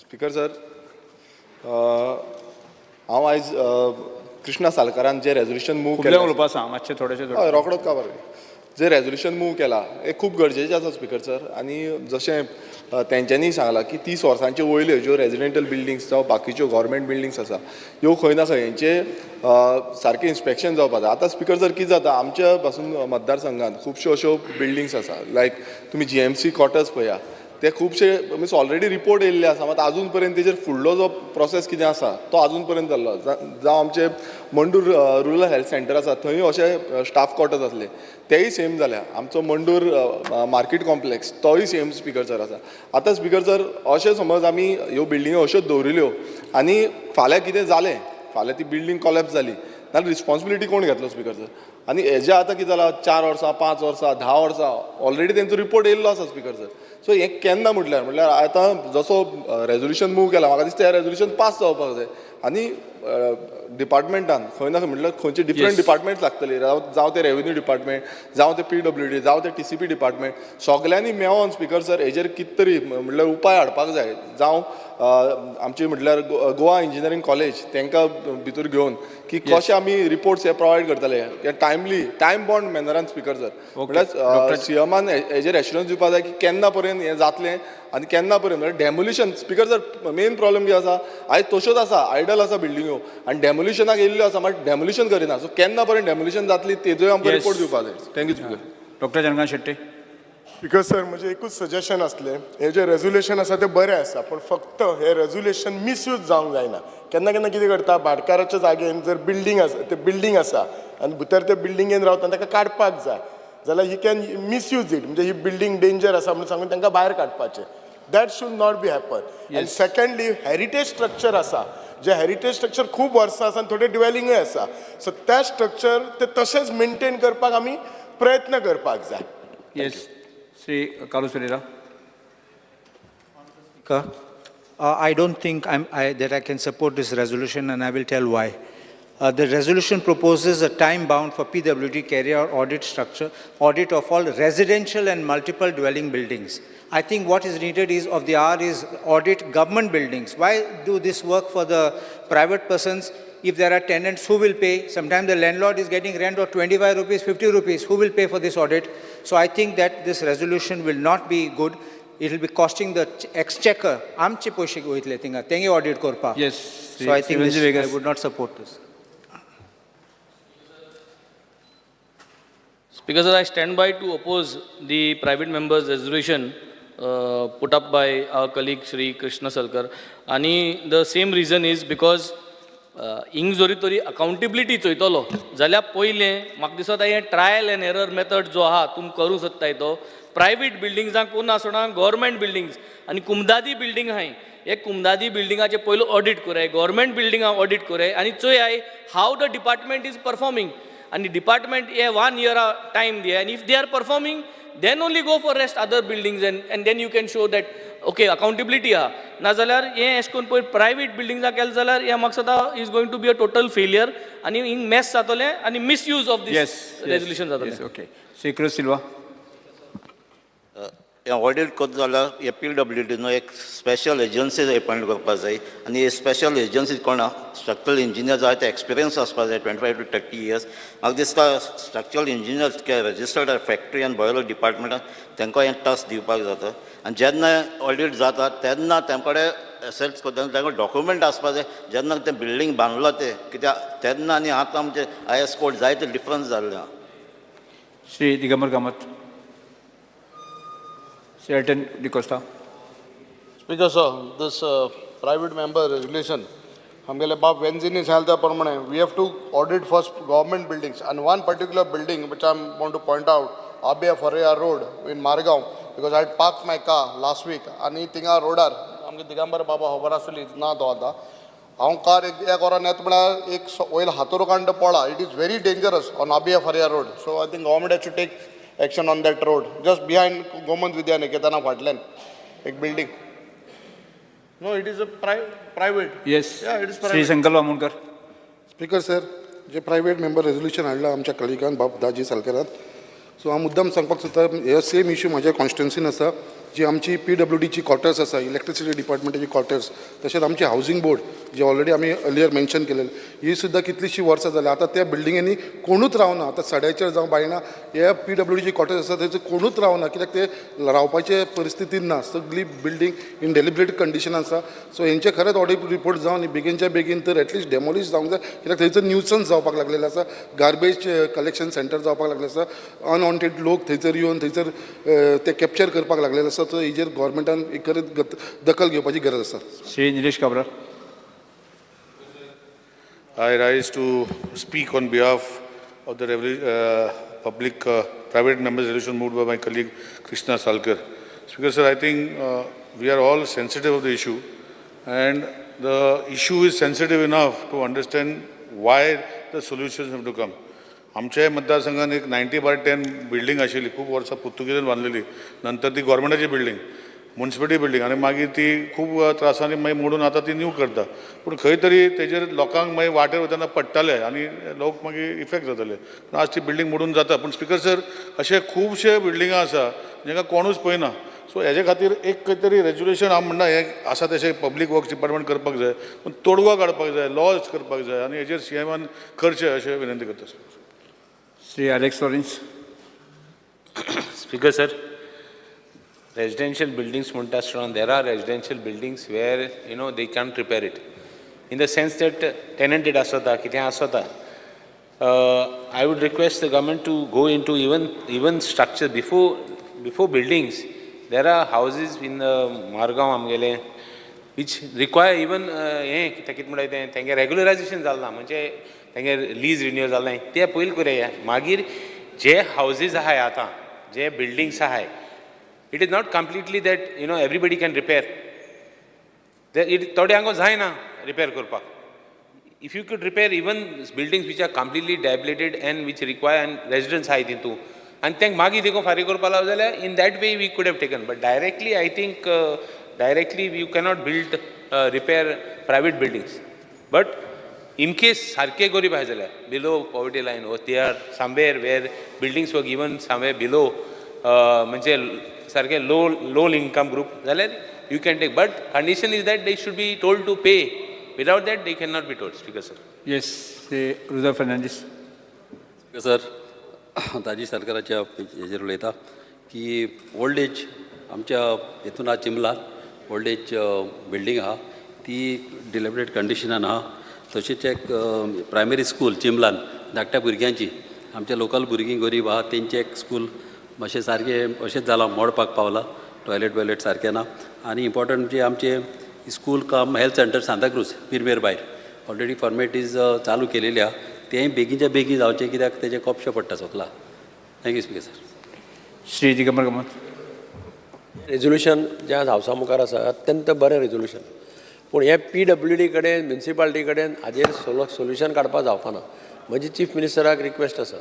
Speaker sir, हांव आयज कृष्णा सालकारान जे रेजोल्यूशन मूव फुडल्या उलोवपा सांग मातशें थोडेशें हय रोकडोच काबार जे रेजोल्यूशन मूव केला हे खूब गरजेचें आसा स्पीकर सर. आनी जशें तेंच्यांनी सांगलां की 30 वर्सांचे वयल्यो ज्यो रेजिडेंटल बिल्डिंग्स जावं बाकीच्यो गव्हर्मेंट बिल्डिंग्स आसा ह्यो खंय ना खंय हेंचे सारकें इन्स्पेक्शन जावपा जाय. आतां स्पीकर सर कितें जाता आमच्या पासून मतदारसंघात खुबश्यो अश्यो बिल्डिंग्स आसा लायक तुमी GMC क्वॉर्टर्स पळया ते खुबशे मीन्स ऑलरेडी रिपोर्ट येयल्ले आसा मात अजून पर्यंत तेजेर फुडलो जो प्रोसेस कितें आसा तो अजून पर्यंत जाल्लो. जावं आमचे मंडूर रुरल हेल्थ सेंटर आसा थंय अशे स्टाफ क्वॉर्टर्स आसले तेय सेम जाल्या. आमचो मंडूर मार्केट कॉम्प्लेक्स तोय सेम स्पीकर सर आसा. आतां स्पीकर सर अशें समज आमी ह्यो बिल्डिंगो अश्योच दवरिल्यो आनी फाल्यां कितें जालें, फाल्यां ती बिल्डींग कॉलेप्स जाली नाल्यार रिस्पॉन्सिबिलिटी कोण घेतलो स्पीकर सर. आनी हेजे आतां कितें जालां 4 वर्सां 5 वर्सां 10 वर्सां ऑलरेडी तेंचो रिपोर्ट येयल्लो आसा स्पीकर सर. सो हें केन्ना म्हटल्यार आतां जसो रेजोल्यूशन मूव केला म्हाका दिसता हें रेजोल्यूशन पास जावपाक जाय. आनी डिपार्टमेंटान खंय ना खंय म्हटल्यार खंयचे डिफरंट डिपार्टमेंट्स लागतले जावं ते रेव्हेन्यू डिपार्टमेंट जावं ते PWD जावं ते TCP डिपार्टमेंट सगळ्यांनी मेळोन स्पीकर सर हेजेर कितें तरी म्हटल्यार उपाय हाडपाक जाय. जावं आमची म्हटल्यार गोवा इंजिनियरींग कॉलेज तांकां भितर घेवन की कशे आमी रिपोर्ट्स हे प्रोवायड करतले हे टायमली टायम बॉन्ड मॅनरान स्पीकर सर. म्हटल्यार CMान हेजेर एश्युरन्स दिवपाक जाय की केन्ना पर्यंत हें जातलें आनी केन्ना पर्यंत म्हटल्यार demolition speaker sir main problem कितें आसा आयज तश्योच आसा आयडल आसा बिल्डिंगो आनी डेमोलिशनाक येयल्ल्यो आसा मात डेमोलिशन करिना. सो केन्ना पर्यंत डेमोलिशन जातली तेजोय आमकां रिपोर्ट दिवपाक जाय. Thank you speaker. Doctor Janakant Shetty. Speaker sir म्हजें एकूच सजेशन आसलें हे जे रेजोल्यूशन आसा ते बरें आसा पूण फक्त हे रेजोल्यूशन मिसयूज जावंक जायना. केन्ना केन्ना कितें करता भाटकाराच्या जागेन जर बिल्डींग आसा ते बिल्डींग आसा आनी भितर ते बिल्डिंगेन रावता ताका काडपाक जाय जाल्यार ही कॅन मिसयूज इट म्हणजे ही बिल्डींग डेंजर आसा म्हणून सांगून तांकां भायर काडपाचें. That should not be happen. आनी सेकंडली हेरिटेज स्ट्रक्चर आसा जे हेरिटेज स्ट्रक्चर खूब वर्सां आसा आनी थोडे डिवेलिंगूय आसा सो त्या स्ट्रक्चर ते तशेंच मेंटेन करपाक आमी प्रयत्न करपाक जाय. Yes Shri Kalu Surera. I don't think that I can support this resolution, and I will tell why. The resolution proposes a time bound for PWD to carry out audit of all residential and multiple dwelling buildings. I think what is needed is audit government buildings. Why do this work for the private persons? If there are tenants, who will pay? Sometimes the landlord is getting rent of 25 rupees, 50 rupees. Who will pay for this audit? So I think that this resolution will not be good. It will be costing the exchequer. आमचे पैसे वयतले थिंगा तेंगे audit करपाक. Yes. So I think I would not support this. Speaker sir, I stand by to oppose the private member's resolution put up by our colleague Shri Krishna Salkar. And the same reason is because हिंग जोरी तरी accountability चोयतलो जाल्यार पयलें म्हाका दिसता हें trial end error method जो आहा तुमी करूं सोदताय तो प्रायवेट बिल्डिंग्सांक कोण आसना गव्हर्मेंट बिल्डिंग्स आनी कुमदादी बिल्डिंग आहाय हे कुमदादी बिल्डिंगाचे पयलो ऑडिट कराय गव्हर्मेंट बिल्डिंगा ऑडिट कराय आनी चोयाय हाव द डिपार्टमेंट इज परफॉर्मिंग आनी डिपार्टमेंट हे 1 year टायम दिया आनी if they are performing then only go for rest other buildings and then you can show that okay accountability aha na jalyar हे एश कोन पय प्रायवेट बिल्डिंग्सा केल जाल्यार हे म्हाका सदा is going to be a total failure आनी हिंग मेस जातले आनी मिसयूज ऑफ दिस रेजोल्यूशन जातले. ओके श्री क्रिस सिल्वा. ऑडिट करता जाल्यार हे PWD न्हू एक स्पेशल एजन्सी अपॉयंट करपाक जाय आनी हे स्पेशल एजन्सी कोण स्ट्रक्चरल इंजिनियर जाय ते एक्सपिरियन्स आसपाक जाय 25 to 30 years. म्हाका दिसता स्ट्रक्चरल इंजिनियर रजिस्टर्ड फॅक्टरी आनी बॉयलर डिपार्टमेंटान तांकां हे टास्क दिवपाक जाता आनी जेन्ना ऑडिट जाता तेन्ना तेंकडे एसेट्स करता तांकां डॉक्युमेंट आसपाक जाय जेन्ना तें बिल्डींग बांदलो ते कित्याक तेन्ना आनी आतां आमचे IS कोड जायते डिफरन्स जाल्ले आहा. Shri Digambar Kamat. Certain Di Costa. Speaker sir, this private member resolution, हमगेले बाप वेंजिनी सांगता प्रमाणे we have to audit first government buildings and one particular building which I want to point out, ABF Araya Road in Margaon, because I parked my car last week आणि थिंगा रोडार आमगे दिगंबर बाबा खबर आसली ना तो आता हांव कार एक वरा नेत म्हळ्यार एक वयर हातोर कांड पडला. It is very dangerous on ABF Araya Road. So I think government has to take action on that road just behind Gomant Vidya Niketana फाटल्यान एक building. No, it is a private. Yes. Yeah, it is private. Shri संकल्प वामुणकर. Speaker sir, जे private member resolution हाडला आमच्या कलिगान बाब दाजी सालकरान so हांव मुद्दाम सांगपाक सोदता हे सेम इश्यू म्हाज्या कॉन्स्टिट्युन्सीन आसा जी आमची PWDची क्वॉर्टर्स आसा इलेक्ट्रिसिटी डिपार्टमेंटाची क्वॉर्टर्स तशेंच आमचे हावजींग बोर्ड जे ऑलरेडी आमी अर्लियर मेन्शन केलेले ही सुद्दां कितलींशीं वर्सां जालीं आतां त्या बिल्डिंगेनी कोणूच रावना आतां सड्याचेर जावं बायणा हे PWDची क्वॉर्टर्स आसा थंयसर कोणूच रावना कित्याक ते रावपाचे परिस्थितीन ना सगळी बिल्डींग इन डेलिबरेट कंडिशन आसा सो हेंचे खरेंच ऑडिट रिपोर्ट जावन बेगीनच्या बेगीन तर एटलिस्ट डेमोलिश जावंक जाय कित्याक थंयसर न्यूसन्स जावपाक लागलेले आसा गार्बेज कलेक्शन सेंटर जावपाक लागले आसा अनवॉन्टेड लोक थंयसर येवन थंयसर ते कॅप्चर करपाक लागलेले आसा सो हेजेर गोवोरमेंटान एक दखल घेवपाची गरज आसा Shri Nilesh Cabral. I rise to speak on behalf of the private members resolution moved by my colleague Krishna Salkar. Speaker sir, I think we are all sensitive of the issue, and the issue is sensitive enough to understand why the solutions have to come. आमच्या मतदारसंघात एक 90/10 building आशिल्ली खूप वर्सां पुर्तुगेजान बांदलेली नंतर ती गव्हर्मेंटाची building municipality building आनी मागीर ती खूप त्रासांनी मागीर मोडून आतां ती न्यू करता पूण खंय तरी तेजेर लोकांक मागीर वाटेर वतना पडटाले आनी लोक मागीर इफेक्ट जाताले पूण आज ती बिल्डिंग मोडून जाता पूण स्पिकर सर अशे खुबशे बिल्डिंगा आसा जांकां कोणूच पळयना सो हेजे खातीर एक खंय तरी रेजुलेशन हांव म्हणना हें आसा तशें पब्लीक वर्क्स डिपार्टमेंट करपाक जाय पूण तोडगो काडपाक जाय लॉज करपाक जाय आनी हेजेर CMन करचें अशें विनंती करता Shri Alex Lawrence. Speaker sir, residential buildings म्हणटा आसतना there are residential buildings where they can't repair it in the sense that tenanted आसता कितें आसता. I would request the government to go into even structure before buildings. There are houses in Margaon आमगेले which require even हें कितें म्हणटा तें तेंगे regularization जालें ना म्हणजे तेंगे लीज रिन्यू जालें नाय तें पयलीं करुया मागीर जे हावजीस आहाय आतां जे बिल्डिंग्स आहाय it is not completely that everybody can repair. थोड्यांक जायना repair करपाक. If you could repair even buildings which are completely dilapidated and which require and residents आहाय तितू आनी तेंक मागीर देखून फारीक करपा लाव जाल्यार in that way we could have taken but directly I think directly you cannot build repair private buildings but in case सारके गरीब आहाय जाल्यार below poverty line or they are somewhere where buildings were given somewhere below म्हणजे सारखे low income group जाल्यार you can take but condition is that they should be told to pay without that they cannot be told. Speaker sir. Yes, Shri Ruda Fernandes. Sir ताजी सरकाराच्या हेजेर उलयता की old age आमच्या हितून आहा चिंबलान ओल्ड एज बिल्डींग आहा ती डिलेबरेट कंडिशनान आहा तशेंच एक प्रायमरी स्कूल चिंबलान धाकट्या भुरग्यांची आमच्या लोकल भुरगीं गरीब आहा तेंचे एक स्कूल मातशें सारकें अशेंच जालां मोडपाक पावला टॉयलेट सारकें ना आनी इम्पॉर्टंट म्हणजे आमचे स्कूल कम हेल्थ सेंटर सांताक्रूज पिरमेर भायर ऑलरेडी फॉर्मेलिटीज चालू केलेली आहा तेंय बेगीनच्या बेगीन जावचें कित्याक तेजे कोपशें पडटा Chokla. Thank you speaker sir. Shri Digambar Kamat. Resolution जे आज हावसा मुखार आसा अत्यंत बरें रेजोल्युशन पूण हे PWD कडेन म्युन्सिपालिटी कडेन हाजेर सोल्युशन काडपाक जावपाना. म्हजी चीफ मिनिस्टराक रिक्वेस्ट आसा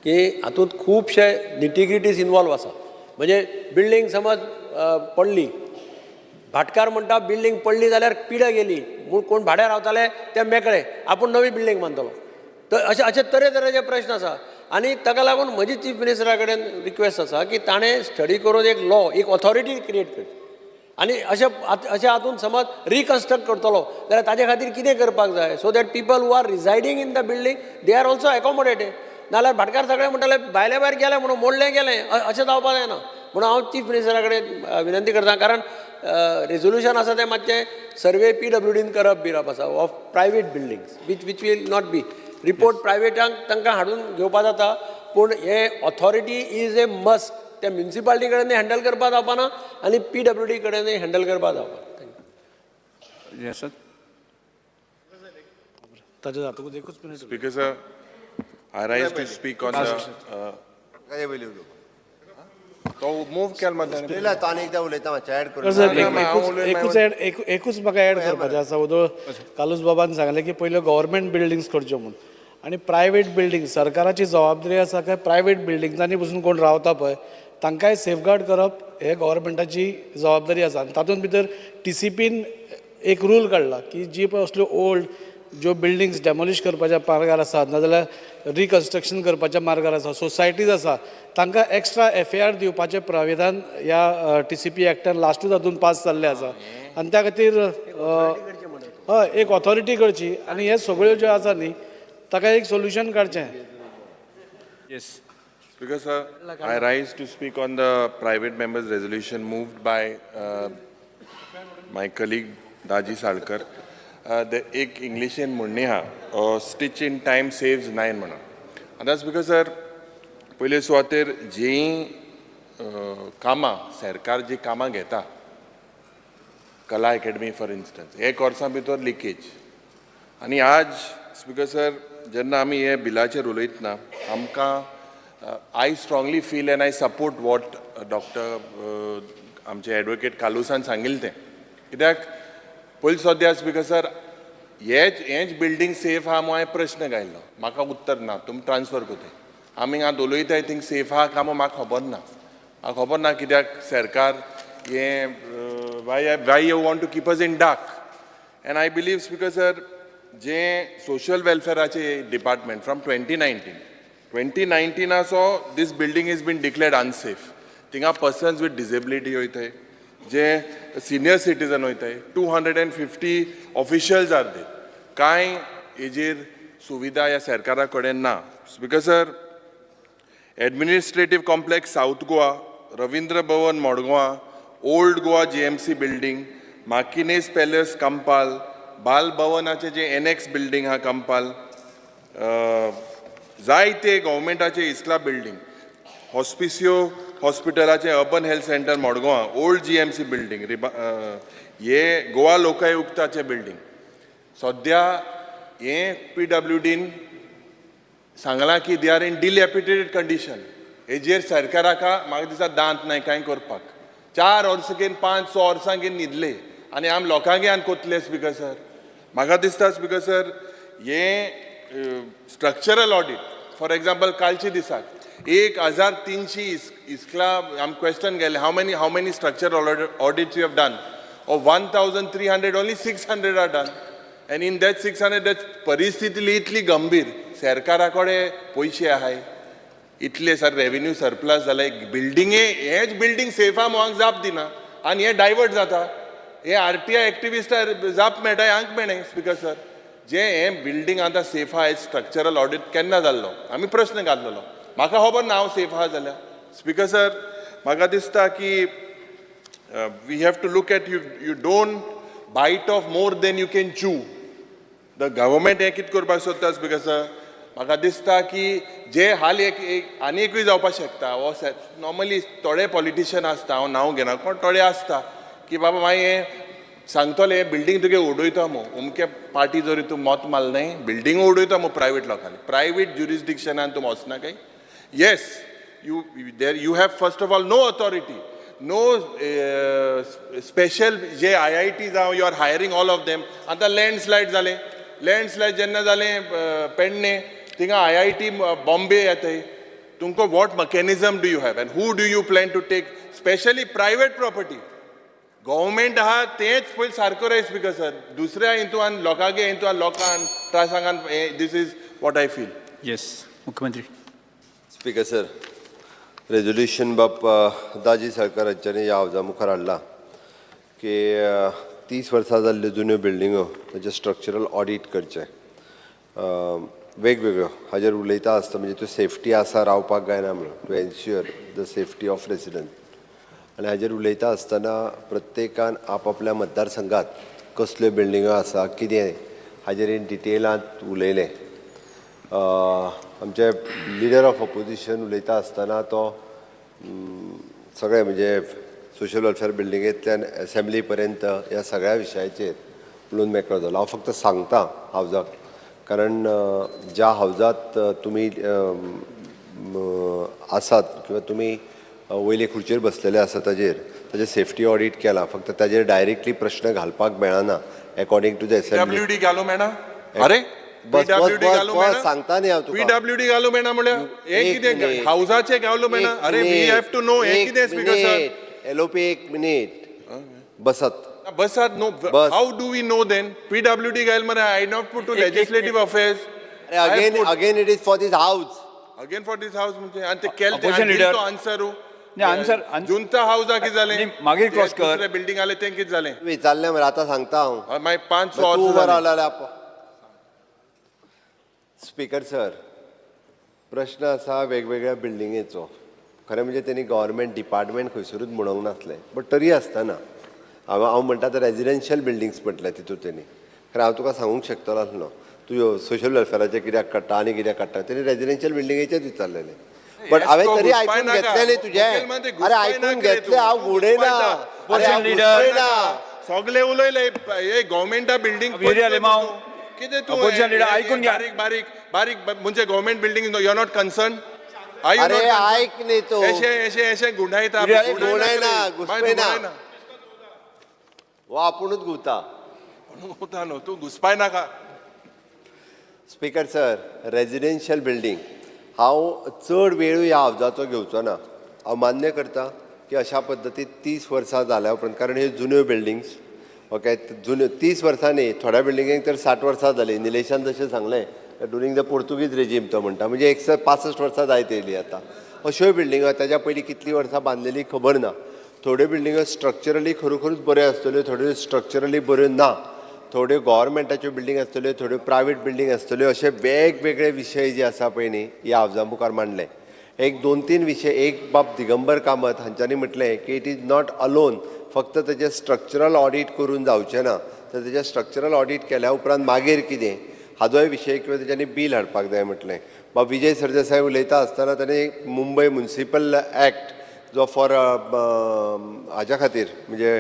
की हातूंत खुबशे निटिग्रिटीज इनवॉल्व आसा म्हणजे बिल्डींग समज पडली भाटकार म्हणटा बिल्डींग पडली जाल्यार पिढा गेली म्हूण कोण भाड्यार रावताले ते मेकळे आपूण नवी बिल्डींग बांदतलो तर अशे तरेतरेचे प्रश्न आसा आनी ताका लागून म्हजी चीफ मिनिस्टरा कडेन रिक्वेस्ट आसा की ताणें स्टडी करून एक लॉ एक ऑथॉरिटी क्रिएट करची आनी अशे हातूंत समज रिकन्स्ट्रक्ट करतलो जाल्यार ताजे खातीर कितें करपाक जाय so that people who are residing in the building they are also accommodated नाल्यार भाटकार सगळे म्हणटाले भायले भायर गेले म्हणून मोडलें गेलें अशें जावपाक जायना म्हणून हांव चीफ मिनिस्टरा कडेन विनंती करता कारण रेजोल्युशन आसा तें मातशें सर्वे PWDन करप बिरप आसा of private buildings which will not be report प्रायवेटांक तांकां हाडून घेवपा जाता पूण हे ऑथॉरिटी इज ए मस्ट त्या म्युन्सिपालिटी कडेन हँडल करपा जावपाना आनी PWD कडेन हँडल करपा जावपाना. Yes, sir. Speaker sir, I rise to speak on the तो मूव केला मध्यान एकूच म्हाका ऍड करपाचें आसा उदो कालूस बाबान सांगलें की पयल्यो गव्हर्मेंट बिल्डिंग्स करच्यो म्हणून आनी प्रायवेट बिल्डिंग सरकाराची जबाबदारी आसा काय प्रायवेट बिल्डिंग्सांनी बसून कोण रावता पळय तांकांय सेफगार्ड करप हे गव्हर्मेंटाची जबाबदारी आसा आनी तातूंत भितर TCPन एक रूल काडला की जी पळय असल्यो ओल्ड ज्यो बिल्डिंग्स डेमोलिश करपाच्या मार्गार आसात नाजाल्यार रिकन्स्ट्रक्शन करपाच्या मार्गार आसा सोसायटीज आसा तांकां एक्स्ट्रा FAR दिवपाचें प्राविधान ह्या TCP एक्टान लास्टूच हातून पास जाल्लें आसा आनी त्या खातीर हय एक ऑथॉरिटी करची आनी हे सगळ्यो ज्यो आसा न्ही ताका एक सोल्युशन काडचें. Yes. Speaker sir, I rise to speak on the private members resolution moved by my colleague Daji Salkar. एक इंग्लिशीन म्हणणे हा स्टिच इन टायम सेव्स 9 म्हणून. And that's because sir, पयले सुवातेर जीं कामां सरकार जी कामां घेता कला अकॅडमी फॉर इन्स्टन्स हे कोर्सा भितर लिकेज आनी आज स्पीकर सर जेन्ना आमी हे बिलाचेर उलयतना आमकां I strongly feel and I support what doctor आमचे एडवोकेट कालुसान सांगिल्लें तें कित्याक पयलीं सद्या स्पीकर सर हेच बिल्डींग सेफ आहा म्हूण हांवें प्रश्न घायलो म्हाका उत्तर ना तुमी ट्रान्सफर कोताय आमी हांव उलयताय थिंग सेफ आहा काय म्हाका खबर ना कित्याक सरकार हें why you want to keep us in dark and I believe speaker sir जें सोशल वेलफेराचे department from 2019 so this building is been declared unsafe थिंगा पर्सन्स विथ डिसेबिलिटी वयताय जे सिनियर सिटीजन वयताय 250 ऑफिशियल्स आर देर कांय हेजेर सुविधा ह्या सरकारा कडेन ना speaker sir administrative complex south Goa Ravindra Bhavan Madgaon old Goa GMC building Maquinez palace Campal Bal भवनाचे जे NX बिल्डींग हा कंपाल जायते गव्हर्मेंटाचे इस्ला बिल्डींग हॉस्पिसियो हॉस्पिटलाचे urban health centre Madgaon old GMC building हे गोवा लोकायुक्ताचे बिल्डींग सद्या हे PWDन सांगलां की they are in dilapidated condition हेजेर सरकाराका म्हाका दिसता दांत नाही कांय करपाक 4 वर्सां 5-6 वर्सां न्हिदले आनी आम लोकांगे आनी कोतले स्पीकर सर म्हाका दिसता स्पीकर सर हे स्ट्रक्चरल ऑडिट फॉर एग्जाम्पल कालचे दिसाक 1300 इस्कला आम क्वेश्चन गेले how many structural audits you have done of 1300 only 600 are done and in that 600 परिस्थिती इतली गंभीर सरकारा कडेन पयशे आहाय इतले सर रेव्हेन्यू सरप्लस जाले बिल्डिंगे हेच बिल्डींग सेफ आहा म्हाका जाप दिना आनी हे डायवर्ट जाता हे RTI एक्टिविस्टार जाप मेळटाय हांक मेळ्ळे स्पीकर सर जे हे बिल्डींग आतां सेफ आहा स्ट्रक्चरल ऑडिट केन्ना जाल्लो आमी प्रश्न घातलेलो म्हाका खबर ना हांव सेफ आहा जाल्यार स्पीकर सर म्हाका दिसता की we have to look at you don't bite off more than you can chew the government हें कितें करपाक सोदता स्पीकर सर म्हाका दिसता की जे हाल आनी एकूय जावपाक शकता हो नॉर्मली थोडे पॉलिटिशियन आसता हांव नांव घेना पण थोडे आसता की बाबा मागीर हें सांगतले बिल्डींग तुगे उडयता मो अमके पार्टी जरी तूं मत मारलें बिल्डींग उडयता मो प्रायवेट लोकांनी प्रायवेट ज्युरिस्डिक्शनान तूं वचना काय yes you have first of all no authority no special जे IITs जावं you are hiring all of them आतां लँडस्लायड जेन्ना जालें पेडणे थिंगा IIT बॉम्बे येताय तुमकां what mechanism do you have and who do you plan to take specially private property government आहा तेच पयलीं सारको रे स्पीकर सर दुसऱ्या हितून लोकांगे लोकांक ट्रासांगान this is what I feel. Yes. मुख्यमंत्री. स्पीकर सर रेजोल्यूशन बाप दाजी सरकार हांच्यानी ह्या हावजा मुखार हाडला की 30 वर्सां जाल्ल्यो जुन्यो बिल्डिंगो ताचे स्ट्रक्चरल ऑडिट करचे वेगवेगळ्यो हाजेर उलयता आसता म्हणजे त्यो सेफ्टी आसा रावपाक गायना म्हणून to ensure the safety of resident आनी हाजेर उलयता आसतना प्रत्येकान आपआपल्या मतदारसंघात कसल्यो बिल्डिंगो आसा कितें हाजेर इन डिटेलांत उलयलें आमचे लिडर ऑफ ऑपोजिशन उलयता आसतना तो सगळे म्हणजे सोशल वेलफेअर बिल्डिंगेंतल्यान असेंब्ली पर्यंत ह्या सगळ्या विशयाचेर उलोवन मेकळो जालो. हांव फक्त सांगता हावजाक कारण ज्या हावजात तुमी आसात किंवा तुमी वयले खुर्चेर बसलेले आसा ताजेर सेफ्टी ऑडिट केला फक्त ताजेर डायरेक्टली प्रश्न घालपाक मेळना according to the assembly. PWD घालूं मेळना अरे सांगता न्ही हांव तुका PWD घालूं मेळना म्हळ्यार हे कितें हावजाचे घालूं मेळना अरे वी हॅव टू नो हे कितें स्पीकर सर LOP एक मिनिट बसत बसात नो बस. How do we know then PWD गायल मरे I not put to legislative affairs again it is for this house. Again for this house म्हणजे आणि ते केलं Opposition leader. आन्सर आन्सर हाऊसा किती झाले मागीर क्रॉस कर. दुसरे बिल्डिंग आले ते किती झाले विचारले मरे आतां सांगता हांव. मागीर 5 तूं उबो वर्स रावला स्पीकर सर, प्रश्न आसा वेगवेगळ्या बिल्डिंगेचो. खरें म्हणजे त्यांनी गव्हर्मेंट डिपार्टमेंट खंयसरूच म्हणूंक नासलें, बट तरी आसतना हांव म्हणटा ते रेजिडेन्शियल बिल्डिंग्स म्हटले तितूंत त्यांनी. खरें हांव तुका सांगूंक शकतलो आसलो तूं सोशल वेलफेअराचें कित्याक काडटा आनी कित्याक काडटा. तेणी रेजिडेन्शियल बिल्डिंगेचेच विचारलेलें, बट हांवें तरी आयकून घेतलें न्ही तुजें. अरे आयकून घेतलें, हांव उडयना. सगळे उलयले हे गव्हर्मेंटा बिल्डिंग कितें तूं Opposition leader, आयकून घ्या. बारीक बारीक बारीक म्हणजे government building you are not concern. अरे ऐक न्ही तूं. अशें गुंडायता गुणायना, घुसपयना. वो आपुणूच घुंवता. न्हू तूं घुसपाय नाका. स्पीकर सर, रेजिडेन्शियल बिल्डिंग हांव चड वेळूय ह्या हावजाचो घेवचो ना. हांव मान्य करता की अशा पद्दतीन 30 वर्सां जाल्या उपरांत, कारण ह्यो जुन्यो बिल्डिंग्स ओके जुन्यो 30 वर्सां न्ही, थोड्या बिल्डिंगेक तर 60 वर्सां जालीं. निलेशान जशें सांगलें ड्युरींग द पोर्तुगीज रेजीम तो म्हणटा, म्हणजे 165 वर्सां जायत येयली आतां. अश्यो बिल्डिंगो ताच्या पयलीं कितलीं वर्सां बांदलेली खबर ना. थोड्यो बिल्डिंगो स्ट्रक्चरली खरोखरूच बऱ्यो आसतल्यो, थोड्यो स्ट्रक्चरली बऱ्यो ना. थोड्यो गव्हर्मेंटाच्यो बिल्डिंग आसतल्यो, थोड्यो प्रायवेट बिल्डिंग आसतल्यो. अशे वेगवेगळे विशय जे आसा पळय न्ही ह्या हावजा मुखार मांडले. एक 2-3 विशय. एक बाब दिगंबर कामत हांच्यांनी म्हटलें की इट इज नॉट अलोन फक्त तेजें स्ट्रक्चरल ऑडिट करून जावचें ना, तर तेजें स्ट्रक्चरल ऑडिट केल्या उपरांत मागीर कितें हाजोय विशय किंवा तेच्यांनी बील हाडपाक जाय म्हटलें. बाब विजय सरदेसाय उलयता आसतना ताणें मुंबय म्युनिसिपल एक्ट जो फॉर हाज्या खातीर म्हणजे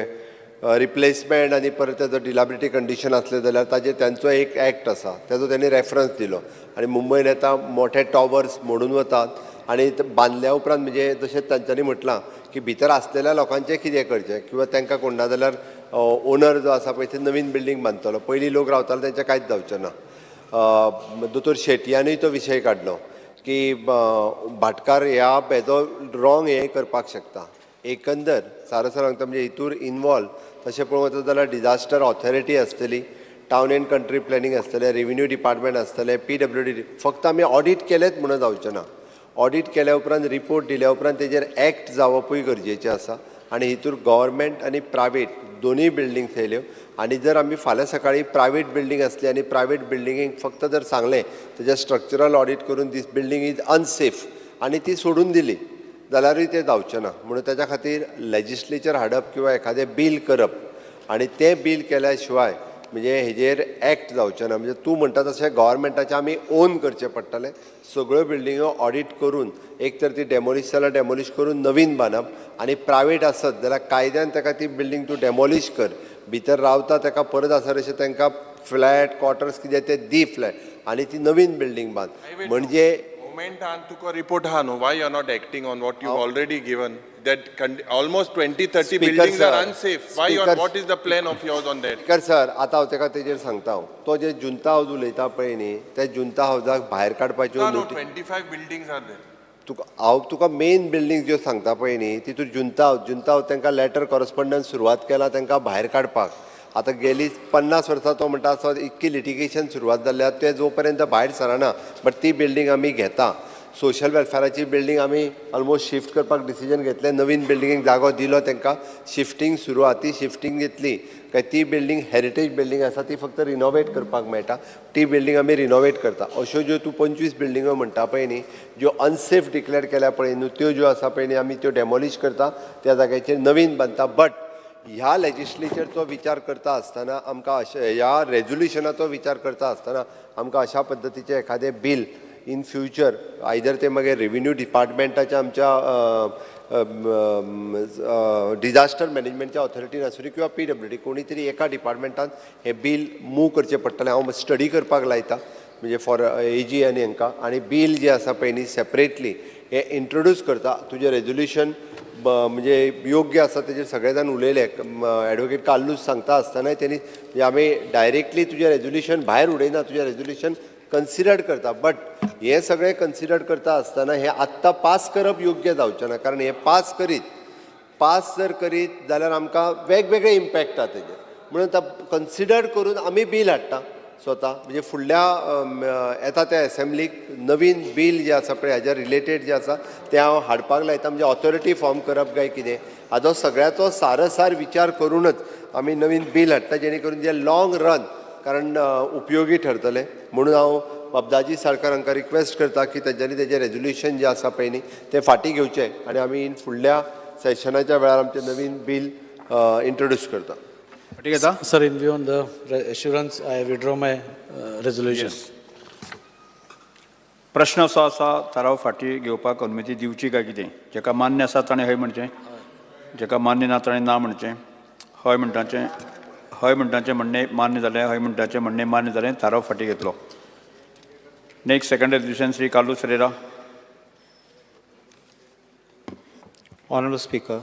रिप्लेसमेंट आनी परत तेजो डिलाबिलिटी कंडिशन आसलें जाल्यार त्यांचो एक एक्ट आसा, तेजो त्यांनी रेफरन्स दिलो. आनी मुंबयन येता मोठे टॉवर्स मोडून वतात आनी बांदल्या उपरांत म्हणजे जशें तांच्यांनी म्हटलां की भितर आसलेल्या लोकांचें कितें करचें किंवा तांकां कोण ना जाल्यार ओनर जो आसा पळय ते नवीन बिल्डींग बांदतलो. पयलीं लोक रावताले तेंचें कांयच जावचें ना. दोतोर शेटयानूय तो विशय काडलो की भाटकार ह्या हेजो रॉंग हे करपाक शकता. एकंदर सारसर सांगता म्हणजे हितूर इनवॉल्व तशें पळोवंक वचत जाल्यार डिजास्टर ऑथॉरिटी आसतली, टावन एंड कंट्री प्लॅनिंग आसतलें, रेव्हेन्यू डिपार्टमेंट आसतलें, PWD. फक्त आमी ऑडिट केलेंच म्हणून जावचें ना. ऑडिट केल्या उपरांत रिपोर्ट दिल्या उपरांत तेजेर एक्ट जावपूय गरजेचें आसा. आनी हितूर गव्हर्मेंट आनी प्रायवेट दोनूय बिल्डिंग्स येयल्यो. आनी जर आमी फाल्यां सकाळीं प्रायवेट बिल्डींग आसली आनी प्रायवेट बिल्डिंगेक फक्त जर सांगलें तेजें स्ट्रक्चरल ऑडिट करून दीस बिल्डींग इज अनसेफ आनी ती सोडून दिली जाल्यारूय तें जावचें ना. म्हणून तेच्या खातीर लेजिस्लेचर हाडप किंवा एखादें बील करप आनी तें बील केल्या शिवाय म्हणजे हेजेर एक्ट जावचें ना. म्हणजे तूं म्हणटा तशें गव्हर्मेंटाचें आमी ओन करचें पडटलें. सगळ्यो बिल्डिंगो ऑडिट करून एक तर ती डेमोलिश जाल्यार डेमोलिश करून नवीन बांदप आनी प्रायवेट आसत जाल्यार कायद्यान ताका ती बिल्डींग तूं डेमोलिश कर. भितर रावता ताका परत आसा तशें तांकां फ्लॅट क्वॉर्टर्स कितें ते दी फ्लॅट आनी ती नवीन बिल्डींग बांद. म्हणजे गव्हर्मेंटान तुका रिपोर्ट आहा न्हू why you are not acting on what you already given that almost 20-30 buildings are unsafe. Why you are what is the plan of yours on that. Speaker sir, आतां हांव ताका तेजेर सांगता. तो जे जुंता हाऊस उलयता पळय न्ही ते जुंता हाऊसाक भायर काडपाच्यो 25 बिल्डिंग्स आर देर. हांव तुका मेन बिल्डींग ज्यो सांगता पळय न्ही तितूर जुंता हाऊस तांकां लेटर कॉरस्पॉन्डन्स सुरवात केला तांकां भायर काडपाक. आतां गेली 50 वर्सां तो म्हणटा असो इतकी लिटिगेशन सुरवात जाल्ल्या ते जो पर्यंत भायर सरना बट ती बिल्डींग आमी घेता. सोशल वेलफेअराची बिल्डींग आमी ऑलमोस्ट शिफ्ट करपाक डिसिजन घेतलें. नवीन बिल्डिंगेक जागो दिलो तांकां. शिफ्टींग सुरू आहा. ती शिफ्टींग घेतली काय ती बिल्डींग हेरिटेज बिल्डींग आसा ती फक्त रिनोवेट करपाक मेळटा. ती बिल्डींग आमी रिनोवेट करता. अश्यो ज्यो तूं 25 बिल्डिंगो म्हणटा पळय न्ही ज्यो अनसेफ डिक्लेअर केल्या पळय न्हू त्यो ज्यो आसा पळय न्ही आमी त्यो डेमोलिश करता. त्या जाग्याचेर नवीन बांदता. बट ह्या लेजिस्लेचरचो विचार करता आसतना आमकां ह्या रेजोल्युशनाचो विचार करता आसतना आमकां अशा पद्दतीचें एखादें बील इन फ्युचर आयदर ते मागीर रेव्हेन्यू डिपार्टमेंटाच्या आमच्या डिजास्टर मॅनेजमेंटच्या ऑथॉरिटीन आसूं किंवा PWD कोणी तरी एका डिपार्टमेंटान हें बील मूव करचें पडटलें. हांव स्टडी करपाक लायता म्हणजे फॉर AG आनी हांकां. आनी बील जें आसा पळय न्ही सेपरेटली हें इंट्रोड्यूस करता. तुजें रेजोल्युशन म्हणजे योग्य आसा तेजेर सगळे जाण उलयले. एडवोकेट काल्लूस सांगता आसतनाय तेणी आमी डायरेक्टली तुजें रेजोल्युशन भायर उडयना, तुजें रेजोल्युशन कन्सिडर्ड करता. बट हे सगळें कन्सिडर्ड करता आसतना हें आत्तां पास करप योग्य जावचें ना. कारण हें पास करीत पास जर करीत जाल्यार आमकां वेगवेगळे इम्पॅक्ट जाता तेजे म्हणून आतां कन्सिडर करून आमी बील हाडटा स्वता म्हणजे फुडल्या येता त्या एसेंब्लीक नवीन बील जें आसा पळय हाज्या रिलेटेड जें आसा तें हांव हाडपाक लायता म्हणजे ऑथॉरिटी फॉर्म करप काय कितें हाजो सगळ्याचो सारसार विचार करूनच आमी नवीन बील हाडटा जेणे करून जे लाँग रन कारण उपयोगी ठरतले म्हणून हांव बाबदाजी सरकारांका रिक्वेस्ट करता की तेंच्यांनी तेजें रेजोल्युशन जें आसा पळय न्ही तें फाटीं घेवचें आनी आमी फुडल्या सेशनाच्या वेळार आमचें नवीन बील इंट्रोड्यूस करता. Sir, in view on the assurance, I withdraw my resolution. प्रश्न असो आसा थाराव फाटी घेवपाक अनुमती दिवची काय कितें जेका मान्य आसा ताणें हय म्हणचें जेका मान्य ना ताणें ना म्हणचें हय म्हणटाचें म्हणणें मान्य जालें हय म्हणटाचें म्हणणें मान्य जालें थाराव फाटी घेतलो. Next second resolution Shri Carlos Ferreira. Honorable Speaker,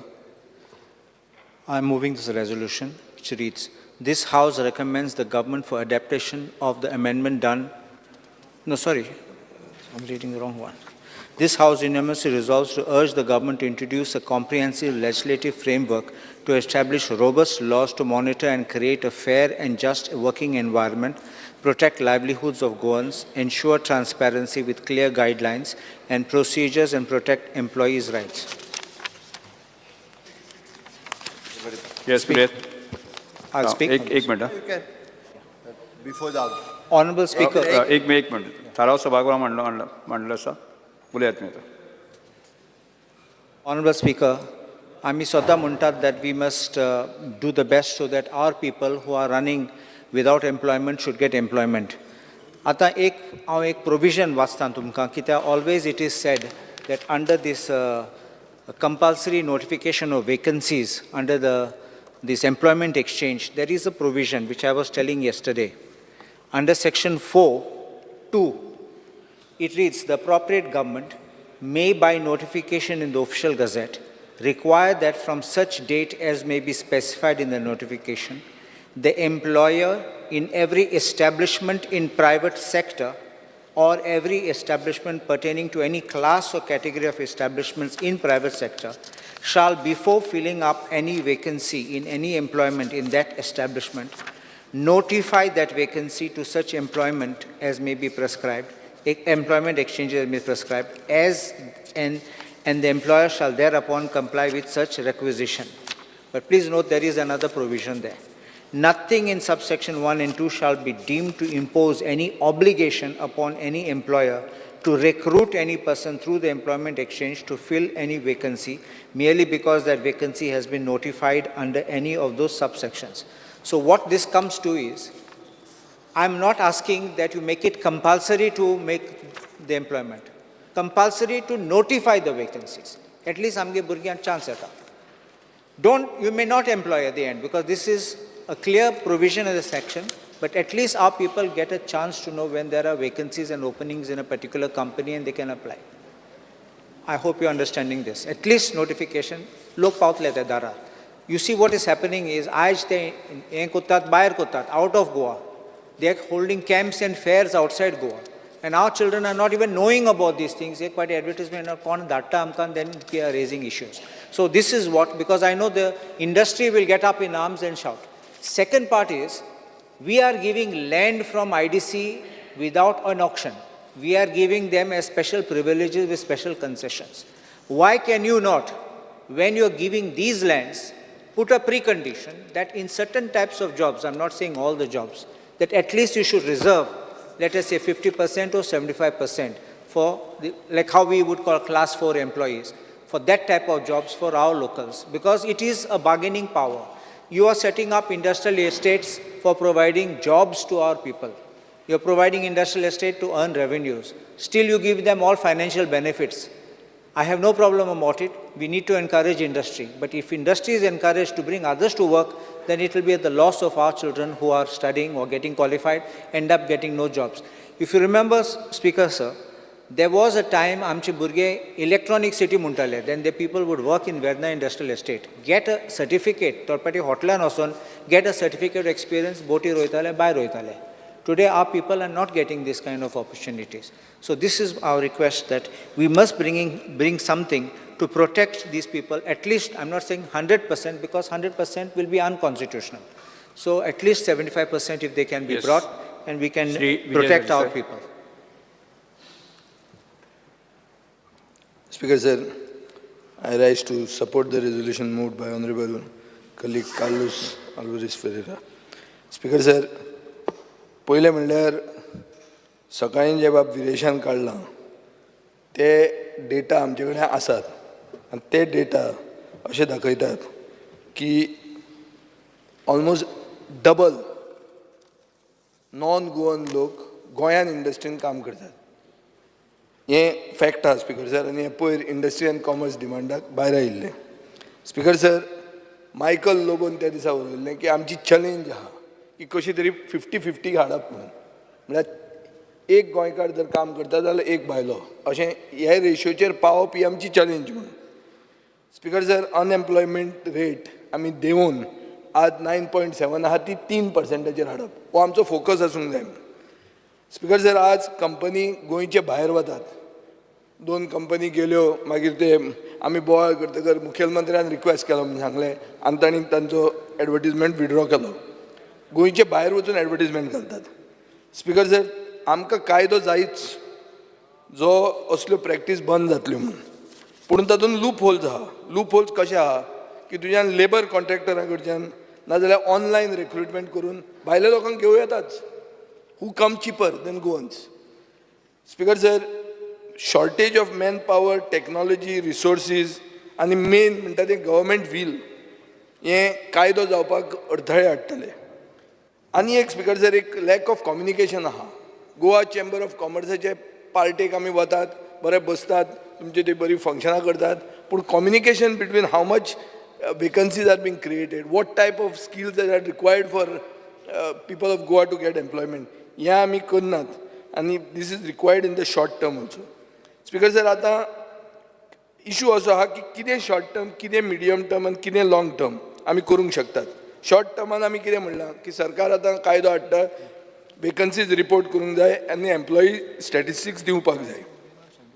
I am moving this resolution which reads, this House recommends the government for adaptation of the amendment done. No, sorry, I'm reading the wrong one. This House unanimously resolves to urge the government to introduce a comprehensive legislative framework to establish robust laws to monitor and create a fair and just working environment, protect livelihoods of Goans, ensure transparency with clear guidelines and procedures, and protect employees' rights. Yes, please. I'll speak. एक minute. Before the Honorable Speaker. एक minute. थाराव सभागृह मांडलो आसा. उलयात मी. Honorable Speaker, आम्ही स्वतः म्हणतात that we must do the best so that our people who are running without employment should get employment. आता हांव एक provision वाचता तुमकां कित्याक always it is said that under this compulsory notification of vacancies under this employment exchange, there is a provision which I was telling yesterday. Under section 4(2), it reads, the appropriate government may by notification in the official gazette require that from such date as may be specified in the notification, the employer in every establishment in private sector or every establishment pertaining to any class or category of establishments in private sector shall, before filling up any vacancy in any employment in that establishment, notify that vacancy to such employment as may be prescribed, employment exchanges as may be prescribed, and the employer shall thereupon comply with such requisition. But please note there is another provision there. Nothing in subsection 1 and 2 shall be deemed to impose any obligation upon any employer to recruit any person through the employment exchange to fill any vacancy merely because that vacancy has been notified under any of those subsections. So what this comes to is, I'm not asking that you make it compulsory to make the employment. Compulsory to notify the vacancies. At least amge burgyan chance eta. You may not employ at the end because this is a clear provision in the section, but at least our people get a chance to know when there are vacancies and openings in a particular company and they can apply. I hope you're understanding this. At least notification, lok paut lete dara. You see what is happening is, aaj te kotat bayar kotat, out of Goa. They are holding camps and fairs outside Goa. And our children are not even knowing about these things. Ek party advertisement upon data amkan, then they are raising issues. So this is what, because I know the industry will get up in arms and shout. Second part is, we are giving land from IDC without an auction. We are giving them as special privileges with special concessions. Why can you not, when you are giving these lands, put a precondition that in certain types of jobs, I'm not saying all the jobs, that at least you should reserve, let us say 50% or 75% for, like how we would call class 4 employees, for that type of jobs for our locals, because it is a bargaining power. You are setting up industrial estates for providing jobs to our people. You are providing industrial estate to earn revenues. Still you give them all financial benefits. I have no problem about it. We need to encourage industry. But if industry is encouraged to bring others to work, then it will be at the loss of our children who are studying or getting qualified, end up getting no jobs. If you remember, Speaker, sir, there was a time amche burge electronic city muntale, then the people would work in Verna Industrial Estate, get a certificate, torpati hotline oson, get a certificate of experience, boti roitale, by roitale. Today our people are not getting this kind of opportunities. So this is our request, that we must bring something to protect these people. At least, I'm not saying 100% because 100% will be unconstitutional. So at least 75% if they can be Yes. brought, and we can Shri protect Vijay our sir. people. Speaker sir, I rise to support the resolution moved by Honorable colleague Carlos Alvarez Ferreira. Speaker sir, पहिले म्हणल्यार सकाळी जे बाब विरेशान काडलां ते data आमचे कडेन आसात आनी ते डेटा अशें दाखयतात की ऑलमोस्ट डबल नॉन गोवन लोक गोंयान इंडस्ट्रीन काम करतात. हें फॅक्ट आहा स्पिकर सर, आनी हें पयर इंडस्ट्री एंड कॉमर्स डिमांडाक भायर आयिल्लें. स्पिकर सर, मायकल लोबोन त्या दिसा उलयल्लें की आमची चॅलेंज आहा की कशी तरी 50-50 हाडप म्हणून. म्हळ्यार एक गोंयकार जर काम करता जाल्यार एक भायलो अशें हे रेशियोचेर पावप ही आमची चॅलेंज म्हणून. स्पिकर सर, अनएम्प्लॉयमेंट रेट आमी देंवून आज 9.7 आहा ती 3% हाडप हो आमचो फोकस आसूंक जाय. स्पिकर सर, आज कंपनी गोंयचे भायर वतात. 2 कंपनी गेल्यो, मागीर ते आमी बोवाळ करतकर मुखेलमंत्र्यान रिक्वेस्ट केलो म्हणून सांगलें आनी तांणी तांचो एडवर्टिजमेंट विड्रॉ केलो. गोंयचे भायर वचून एडवर्टिजमेंट घालतात. स्पिकर सर, आमकां कायदो जायच जो असल्यो प्रॅक्टीस बंद जातल्यो म्हणून, पूण तातूंत लूप होल्स आहा. लूप होल्स कशे आहा की तुज्यान लेबर कॉन्ट्रॅक्टरा कडच्यान नाजाल्यार ऑनलायन रिक्रुटमेंट करून भायल्या लोकांक घेवं येताच, who come cheaper than Goans. Speaker sir, shortage of manpower, technology, resources आनी मेन म्हणटा तें गव्हर्मेंट वील हें कायदो जावपाक अडथळे हाडटले. आनी एक स्पिकर सर, एक लॅक ऑफ कम्युनिकेशन आहा. गोवा चेंबर ऑफ कॉमर्साचे पार्टेक आमी वतात, बरे बसतात, तुमचे ते बरी फंक्शनां करतात, पूण communication between how much vacancies are being created, what type of skills are required for people of Goa to get employment हें आमी करनात. आनी this is required in the short term also. Speaker sir, आतां इशू असो आहा की कितें short term, कितें मिडियम टर्म आनी कितें लाँग टर्म आमी करूंक शकतात. शॉर्ट टर्मान आमी कितें म्हणलां की सरकार आतां कायदो हाडटा, वेकन्सीज रिपोर्ट करूंक जाय आनी एम्प्लॉई स्टॅटिस्टिक्स दिवपाक जाय.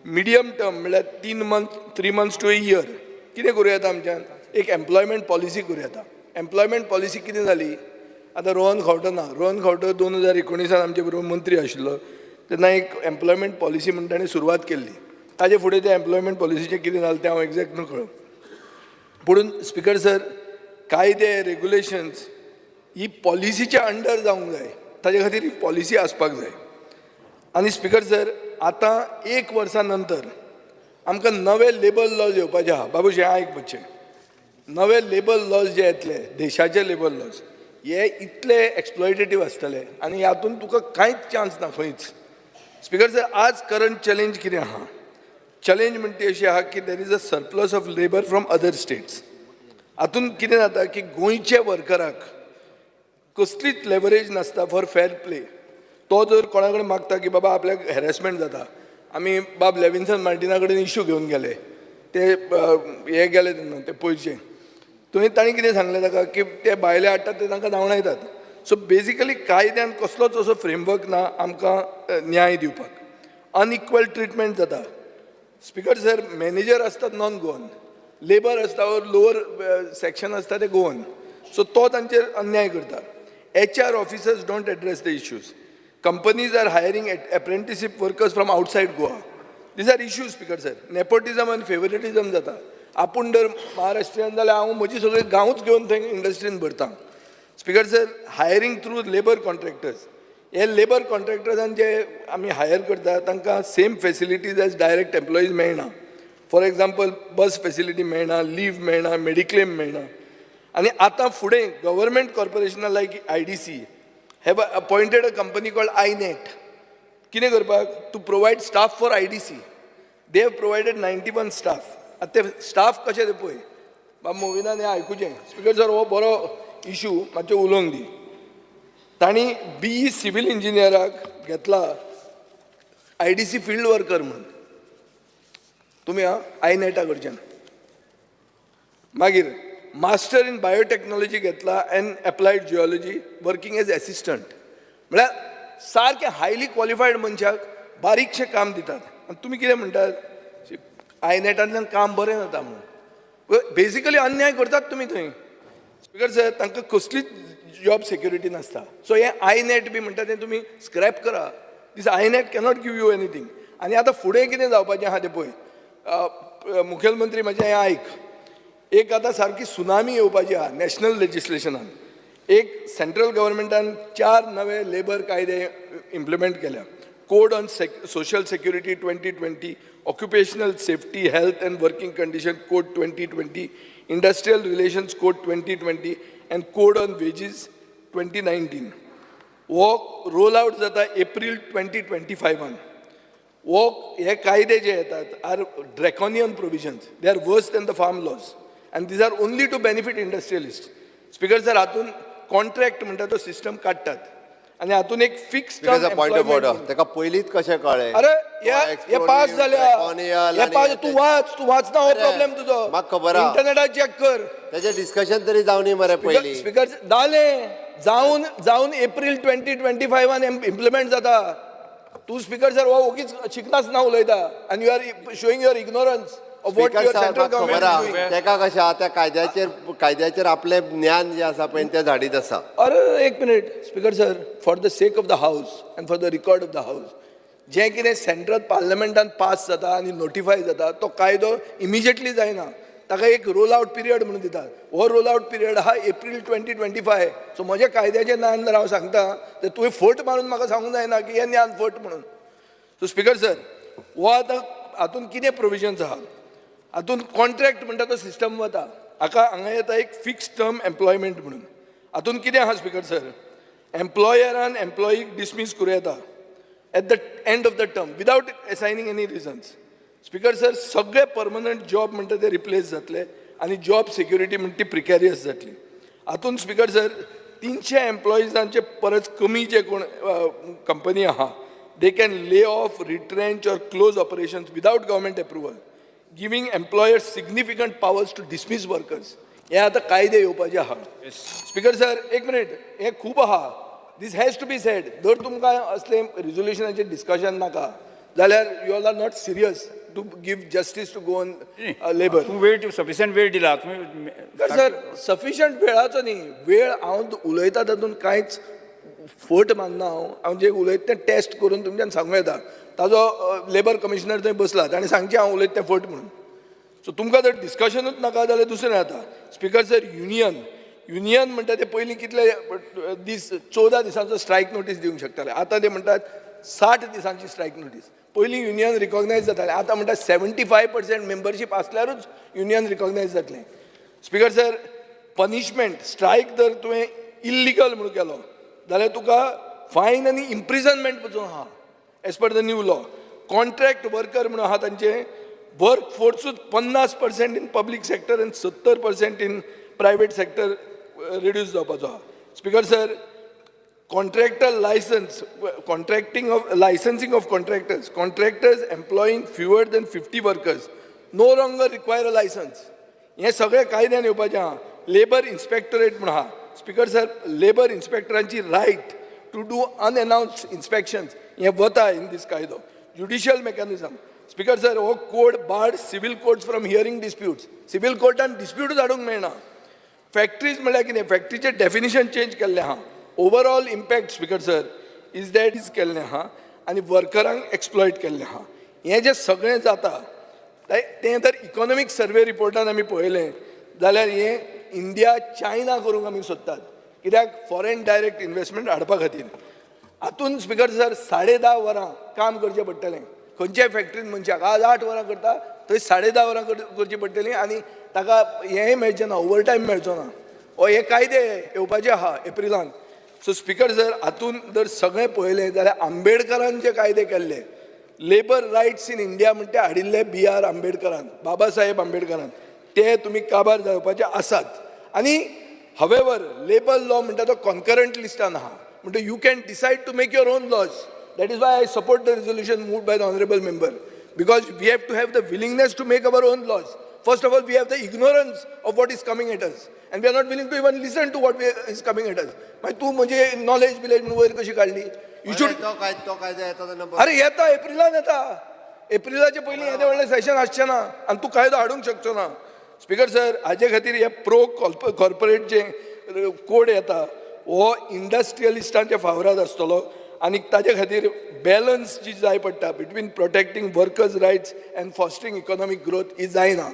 मिडियम टर्म म्हणल्यार 3 months to a year कितें करूं येता आमच्यान, एक एम्प्लॉयमेंट पॉलिसी करूं येता. एम्प्लॉयमेंट पॉलिसी कितें जाली, आतां रोहन खंवटो ना, रोहन खंवटो 2019 आमचे बरोबर मंत्री आशिल्लो तेन्ना एक एम्प्लॉयमेंट पॉलिसी म्हणटा ताणें सुरवात केल्ली. ताजे फुडें त्या एम्प्लॉयमेंट पॉलिसीचें कितें जालें तें हांव एक्झॅक्ट नकळो. पूण स्पिकर सर, कायदे रेग्युलेशन्स ही पॉलिसीच्या अंडर जावंक जाय, ताजे खातीर ही पॉलिसी आसपाक जाय. आनी स्पिकर सर, आतां 1 वर्सा नंतर आमकां नवे लेबर लॉज येवपाचे आहा. बाबूश, हें आयकपाचें, नवे लेबर लॉज जे येतले, देशाचे लेबर लॉज, हे इतले एक्सप्लॉयटेटीव आसतले आनी हातूंत तुका कांयच चान्स ना खंयच. स्पिकर सर, आज करंट चॅलेंज कितें आहा? चॅलेंज म्हणटी अशी आहा की देर is a surplus of labour from other states. हातूंत कितें जाता की गोंयच्या वर्कराक कसलीच लेवरेज नासता फॉर फेर प्ले. तो जर कोणा कडेन मागता की बाबा आपल्याक हॅरेसमेंट जाता, आमी बाब लेविन्सन मार्टिना कडेन इश्यू घेवन गेले, ते हे गेले तेन्ना ते पयशे, थंय तांणी कितें सांगलें ताका की ते भायले हाडटात ते तांकां धांवडायतात. सो बेजिकली कायद्यान कसलोच असो फ्रेमवर्क ना आमकां न्याय दिवपाक. अनइक्वल ट्रिटमेंट जाता. स्पिकर सर, मॅनेजर आसतात नॉन गोवन, लेबर आसता लोअर सेक्शन आसता ते गोवन, सो तो तांचेर अन्याय करता. HR officers don't address the issues. Companies are hiring apprenticeship workers from outside Goa. These are issues speaker sir. Nepotism आनी फेवरेटिजम जाता. आपूण जर महाराष्ट्रीयन जाल्यार हांव म्हजी सगळी गांवच घेवन थंय इंडस्ट्रीन भरता. Speaker sir, hiring through labour contractors, हे लेबर कॉन्ट्रॅक्टर्सान जे आमी हायर करता तांकां same facilities as direct employees मेळना. फॉर एग्जाम्पल, बस फेसिलिटी मेळना, लीव मेळना, मेडिक्लेम मेळना. आनी आतां फुडें गव्हर्मेंट कॉर्पोरेशनां like IDC have appointed a company called INET. कितें करपाक? To provide staff for IDC. They have provided 91 staff. आतां ते स्टाफ कशे ते पळय, बाब मोविनान हें आयकुचें. स्पिकर सर, हो बरो इशू मातशें उलोवंक दी. तांणी BE सिव्हील इंजिनियराक घेतला IDC फील्ड वर्कर म्हणून. तुमी INET कडच्यान. मागीर मास्टर इन बायोटेक्नॉलॉजी घेतला and applied geology, working as assistant. म्हळ्यार सारके हायली क्वॉलिफायड मनशाक बारीकशें काम दितात. आनी तुमी कितें म्हणटात? आयनेटांतल्यान काम बरें जाता म्हणून बेसिकली अन्याय करतात तुमी थंय स्पिकर सर तांकां कसलीच जॉब सेक्युरिटी नासता सो हे आयनेट बी म्हणटा तें तुमी स्क्रॅप करा दीस आयनेट कॅनॉट गिव यू एनीथींग आनी आतां फुडें कितें जावपाचें आहा तें पळय मुखेलमंत्री म्हजें हें आयक एक आतां सारकी सुनामी येवपाची आहा नॅशनल लेजिस्लेशनान एक सेंट्रल गव्हर्मेंटान 4 नवे लेबर कायदे इम्प्लिमेंट केल्या code on social security 2020 occupational safety health and working condition code 2020 industrial relations code 2020 and code on wages 2019 हो रोल आउट जाता एप्रील 2025 हो हे कायदे जे येतात are draconian provisions they are worse than the farm laws and these are only to benefit industrialist speaker sir हातून contract म्हणटा तो सिस्टम काडटात आनी हातून एक फिक्स पॉयंट ऑफ ऑर्डर ताका पयलींच कशें कळ्ळें अरे हे पास जाल्या तू वाचना हो प्रॉब्लेम तुजो म्हाका खबर आहा इंटरनेटार चॅक कर तेजें डिस्कशन तरी जावनी मरे पयलीं स्पिकर जावन एप्रील 2025 इम्प्लिमेंट जाता तू स्पिकर सर हो ओगीच शिकनाच ना उलयता आनी you are showing your ignorance of what your central government तेका कशें आहा त्या कायद्याचेर आपलें ज्ञान जें आसा पळय तें धाडीत आसा अरे एक minute speaker sir for the sake of the house and for the record of the house जें कितें सेंट्रल पार्लमेंटान पास जाता आनी नोटिफाय जाता तो कायदो इमिजिएटली जायना ताका एक रोल आउट पिरियड म्हणून दितात हो रोल आउट पिरियड आहा एप्रील 2025 सो म्हज्या कायद्याचें ज्ञान जर हांव सांगता तर तुवें फट मारून म्हाका सांगूंक जायना की हें ज्ञान फट म्हणून सो स्पिकर सर हो आतां हातून कितें प्रोविजन्स आहा हातून कॉन्ट्रॅक्ट म्हणटा तो सिस्टम वता हांगा येता एक फिक्स टर्म एम्प्लॉयमेंट म्हणून हातून कितें आहा स्पिकर सर एम्प्लॉयरान एम्प्लॉईक डिसमीस करूं येता at the end of the term without assigning any reasons speaker sir सगळे परमनंट जॉब म्हणटा ते रिप्लेस जातले आनी जॉब सेक्युरिटी म्हणटा ती प्रिकॅरियस जातली हातून स्पिकर सर 300 एम्प्लॉईजांचे परस कमी जे कोण कंपनी आहा they can lay off retrench or close operations without government approval giving employers significant powers to dismiss workers हे आतां कायदे येवपाचे आहा स्पिकर सर एक मिनिट हे खूब आहा this has to be said जर तुमकां असले रिजोल्युशनाचेर डिस्कशन नाका जाल्यार you all are not serious to give justice to go on labour वेळ सफिशियंट वेळ दिला तुम्ही सर सफिशियंट वेळाचो न्ही वेळ हांव उलयता तातूंत कांयच फट मानना हांव जे उलयता तें टेस्ट करून तुमच्यान सांगूं येता ताजो लेबर कमिशनर थंय बसला ताणें सांगचें हांव उलयता तें फट म्हणून सो तुमकां जर डिस्कशनूच नाका जाल्यार दुसरें जाता स्पिकर सर युनियन म्हणटा ते पयलीं कितले दीस 14 दिसांचो स्ट्रायक नोटीस दिवंक शकताले आतां ते म्हणटात 60 दिसांची स्ट्रायक नोटीस पयलीं युनियन रिकॉग्नायज जातालें आतां म्हणटा 75% मेंबरशीप आसल्यारूच युनियन रिकॉग्नायज जातलें स्पिकर सर पनिशमेंट स्ट्रायक जर तुवें इल्लिगल म्हणून केलो जाल्यार तुका फायन आनी इम्प्रिजनमेंट पसून आहा age per the new law contract worker म्हणून आहा तांचे वर्क फोर्सूच 50% इन पब्लीक सेक्टर आनी 70% इन प्रायवेट सेक्टर रिड्यूस जावपाचो आहा speaker sir contractor license, licensing of contractors employing fewer than 50 workers no longer require a license. हे सगळे कायद्यान येवपाचें आहा लेबर इन्स्पेक्टरेट म्हणून आहा स्पिकर सर लेबर इन्स्पेक्टरांची right to do unannounced inspections हे वता इन दीस कायदो ज्युडिशियल मेकॅनिझम स्पिकर सर हो code barred civil codes from hearing disputes civil कोर्टान डिस्प्यूटूच हाडूंक मेळना फॅक्टरीज म्हळ्यार कितें फॅक्टरीचें डेफिनिशन चेंज केल्लें आहा overall impact speaker sir is that is केल्लें आहा आनी वर्करांक एक्सप्लॉयट केल्लें आहा हें जें सगळें जाता तें जर इकॉनॉमीक सर्वे रिपोर्टान आमी पळयलें जाल्यार हें इंडिया चायना करूंक आमी सोदतात कित्याक फॉरेन डायरेक्ट इन्वेस्टमेंट हाडपा खातीर हातून स्पिकर सर 10.5 वरां काम करचें पडटलें खंयच्याय फॅक्टरीन मनशाक आज 8 वरां करता थंय 10.5 वरां करची पडटलीं आनी ताका हेंय मेळचें ना ओवरटायम मेळचो ना हो हे कायदे येवपाचे आहा एप्रिलांत सो स्पिकर सर हातून जर सगळें पळयलें जाल्यार आंबेडकरान जे कायदे केल्ले लेबर रायट्स इन इंडिया म्हणटा ते हाडिल्ले B.R. आंबेडकरान बाबा साहेब आंबेडकरान ते तुमी काबार जावपाचे आसात आनी हवेवर लेबर लॉ म्हणटा तो कॉन्करंट लिस्टान आहा म्हणटा you can decide to make your own laws that is why I support the resolution moved by the honourable member because we have to have the willingness to make our own laws first of all we have the ignorance of what is coming at us and we are not willing to even listen to what is coming at us. मागीर तूं म्हणजे knowledge बिलेज म्हणून वयर कशी काडली you should तो कायदो येता तेन्ना अरे येता एप्रिलान येता एप्रिलाचे पयलीं येदें व्हडलें सेशन आसचें ना आनी तूं कायदो हाडूंक शकचो ना. स्पिकर सर, हाजे खातीर हे प्रो कॉर्पोरेट जे कोड येता हो इंडस्ट्रियलिस्टांच्या फावरात आसतलो आनी ताजे खातीर बॅलन्स जी जाय पडटा between protecting workers rights and fostering economic growth ही जायना.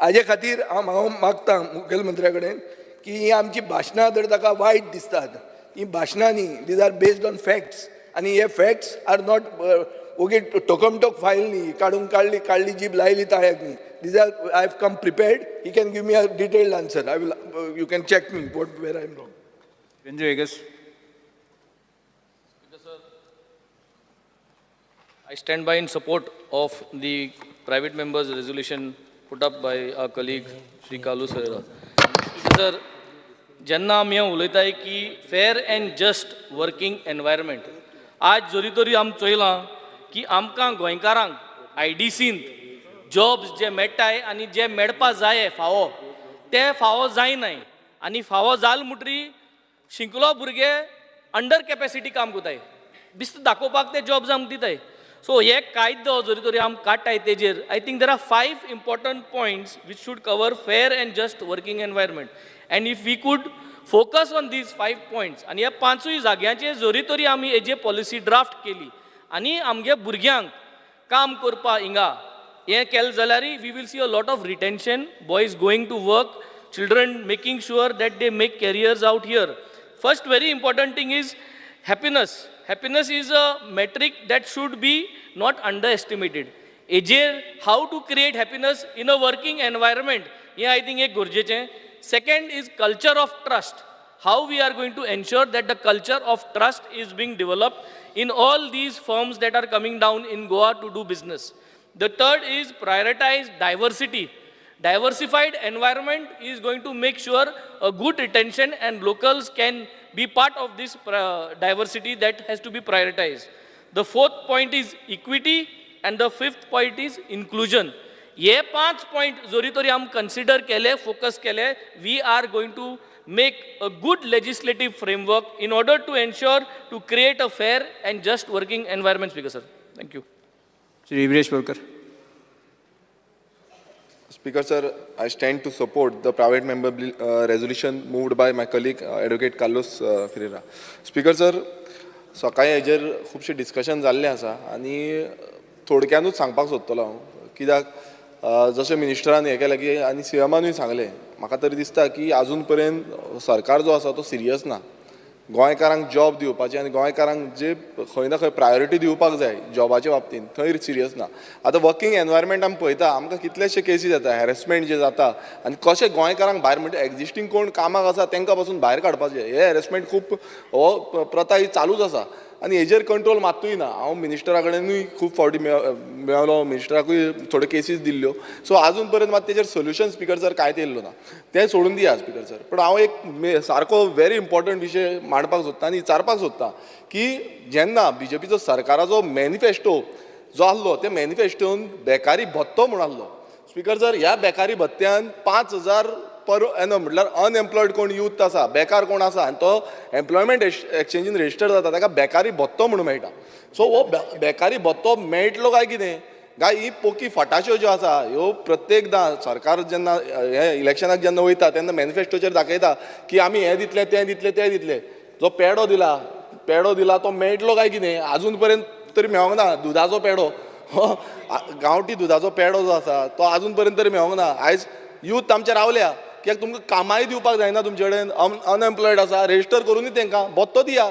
हाजे खातीर हांव मागतां मुखेलमंत्र्या कडेन की ही आमची भाशणां जर ताका वायट दिसतात, ही भाशणां न्ही, these are based on facts आनी हे फॅक्ट्स आर नॉट ओगे टोकमटोक फायल न्ही, काडली जीब लायली ताळ्याक न्ही. These are, I have come prepared. He can give me a detailed answer. You can check me where I am wrong. Renju Vegas. I stand by in support of the private members' resolution put up by our colleague Shri Kalu Sarera. Sir, जेन्ना आमी उलयताय की फेर end just working environment, आज जोरी तोरी आमी चोयलां की आमकां गोंयकारांक IDCंत जॉब्स जे मेळटाय आनी जे मेळपा जाय फावो ते फावो जायनाय आनी फावो जाल म्हणटरी शिंकलो भुरगे अंडर कॅपेसिटी काम कोताय, बिस्त दाखोवपाक ते जॉब्स आमकां दिताय. सो हे कायदो जरी तरी आमी काडटाय तेजेर I think there are 5 important points which should cover fair and just working environment. And if we could focus on these 5 points आणि ह्या 5 जाग्यांचेर जरी तरी आमी हेजे पॉलिसी ड्राफ्ट केली आनी आमगे भुरग्यांक काम करपा हिंगा हें केलें जाल्यार we will see a lot of retention, boys going to work, children making sure that they make careers out here. First very important thing is happiness. Happiness is a metric that should be not underestimated. हेजेर how to create happiness in a working environment हें I think एक गरजेचें. Second is culture of trust. How we are going to ensure that the culture of trust is being developed in all these firms that are coming down in Goa to do business. The third is prioritize diversity. Diversified environment is going to make sure a good retention and locals can be part of this diversity that has to be prioritized. The fourth point is equity and the fifth point is inclusion. ये 5 point जोरी तरी आम consider केले, focus केले, we are going to make a good legislative framework in order to ensure to create a fair and just working environment. Speaker sir, thank you. Shri Viresh Borkar. Speaker sir, I stand to support the private member resolution moved by my colleague Advocate Carlos Ferreira. Speaker sir, सकाळी हेजेर खुबशें discussion जाल्लें आसा आनी थोडक्यानूच सांगपाक सोदतलो हांव. कित्याक जशें मिनिस्टरान हें केलें की आनी CMानूय सांगलें, म्हाका तरी दिसता की आजून पर्यंत सरकार जो आसा तो सिरियस ना. गोंयकारांक जॉब दिवपाचें आनी गोंयकारांक जे खंय ना खंय प्रायोरिटी दिवपाक जाय जॉबाच्या बाबतींत थंय सिरियस ना. आतां वर्किंग एनवायरमेंट आमी पळयता, आमकां कितलेशे केसीस येता हॅरेसमेंट जे जाता आनी कशें गोंयकारांक भायर म्हणजे एक्जिस्टींग कोण कामाक आसा तांकां पासून भायर काडपाचें. हे हॅरेसमेंट खूब हो प्रथा ही चालूच आसा आनी हेजेर कंट्रोल मात्तूय ना. हांव मिनिस्टरा कडेनूय खूब फावटी मेळ्ळो, मिनिस्टराकूय थोड्यो केसीस दिल्ल्यो. सो आजून पर्यंत मात तेजेर सोल्युशन स्पिकर सर कांयच येयल्लो ना. तें सोडून दिया स्पिकर सर. पण हांव एक सारको व्हेरी इम्पॉर्टंट विशय मांडपाक सोदता आनी विचारपाक सोदता की जेन्ना BJPचो सरकाराचो मॅनिफेस्टो जो आसलो त्या मॅनिफेस्टोन बेकारी भत्तो म्हूण आसलो. स्पिकर सर, ह्या बेकारी भत्त्यान 5,000 पर एनम म्हटल्यार अनएम्प्लॉयड कोण यूथ आसा, बेकार कोण आसा आनी तो एम्प्लॉयमेंट एक्सचेंजीन रजिस्टर जाता ताका बेकारी भत्तो म्हणून मेळटा. सो हो बेकारी भत्तो मेळटलो काय कितें काय ही पोकी फटाश्यो ज्यो आसा ह्यो प्रत्येकदां सरकार जेन्ना हे इलेक्शनाक जेन्ना वयता तेन्ना मॅनिफेस्टोचेर दाखयता की आमी हें दितलें तें दितलें तें दितलें. जो पेडो दिला तो मेळटलो काय कितें आजून पर्यंत तरी मेळोंक ना. दुदाचो पेडो, गांवठी दुदाचो पेडो जो आसा तो आजून पर्यंत तरी मेळोंक ना. आयज यूथ आमचे रावल्या कित्याक तुमकां कामाय दिवपाक जायना. तुमचे कडेन अनएम्प्लॉयड आसा, रजिस्टर करूनय तांकां भत्तो दिया.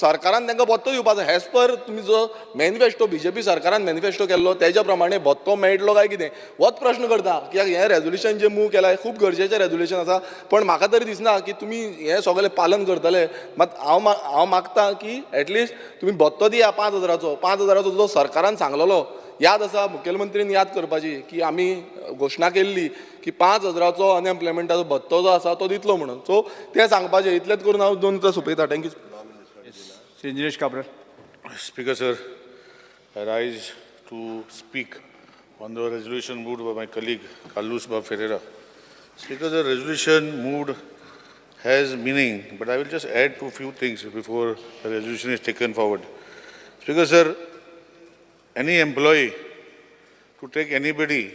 सरकारान तांकां भत्तो दिवपाचो. एज पर तुमी जो मॅनिफेस्टो BJP सरकारान मॅनिफेस्टो केल्लो तेज्या प्रमाणे भत्तो मेळटलो काय कितें होच प्रश्न करता. कित्याक हें रेजोल्युशन जें मूव केलां खूब गरजेचें रेजोल्युशन आसा. पण म्हाका तरी दिसना की तुमी हें सगळें पालन करतले. मात हांव मागतां की एटलिस्ट तुमी भत्तो दिया 5,000चो. 5,000चो जो सरकारान सांगलेलो याद आसा, मुखेलमंत्रीन याद करपाची की आमी घोशणा केल्ली की 5,000चो अनएम्प्लॉयमेंटाचो भत्तो जो आसा तो दितलो म्हणून. सो तें सांगपाचें. इतलेंच करून हांव 2 मिनटां सोंपयतां. Thank you. Shri Dinesh Kabra. Speaker sir, I rise to speak on the resolution moved by my colleague Carlos Ferreira. Speaker, the resolution moved has meaning, but I will just add to a few things before the resolution is taken forward. Speaker sir, any employee to take anybody,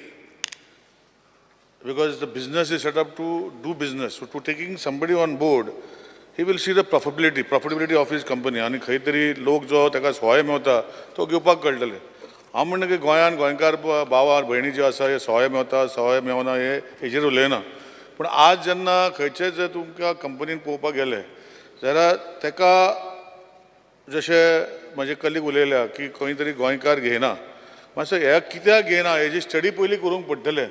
because the business is set up to do business. So to taking somebody on board, he will see the profitability of his company. आणि खंय तरी लोक जो ताका सहाय मेवता तो घेवपाक कळटले. हांव म्हणना की गोंयान गोंयकार भावा भयणी ज्यो आसा हे सहाय मेवता सहाय मेवना हे हेजेर उलयना. पूण आज जेन्ना खंयचेच जर तुमकां कंपनीन पळोवपाक गेले जाल्यार ताका जशें म्हजे कलीग उलयल्या की खंय तरी गोंयकार घेयना. मातसो हे कित्याक घेयना हेजी स्टडी पयलीं करूंक पडटलें.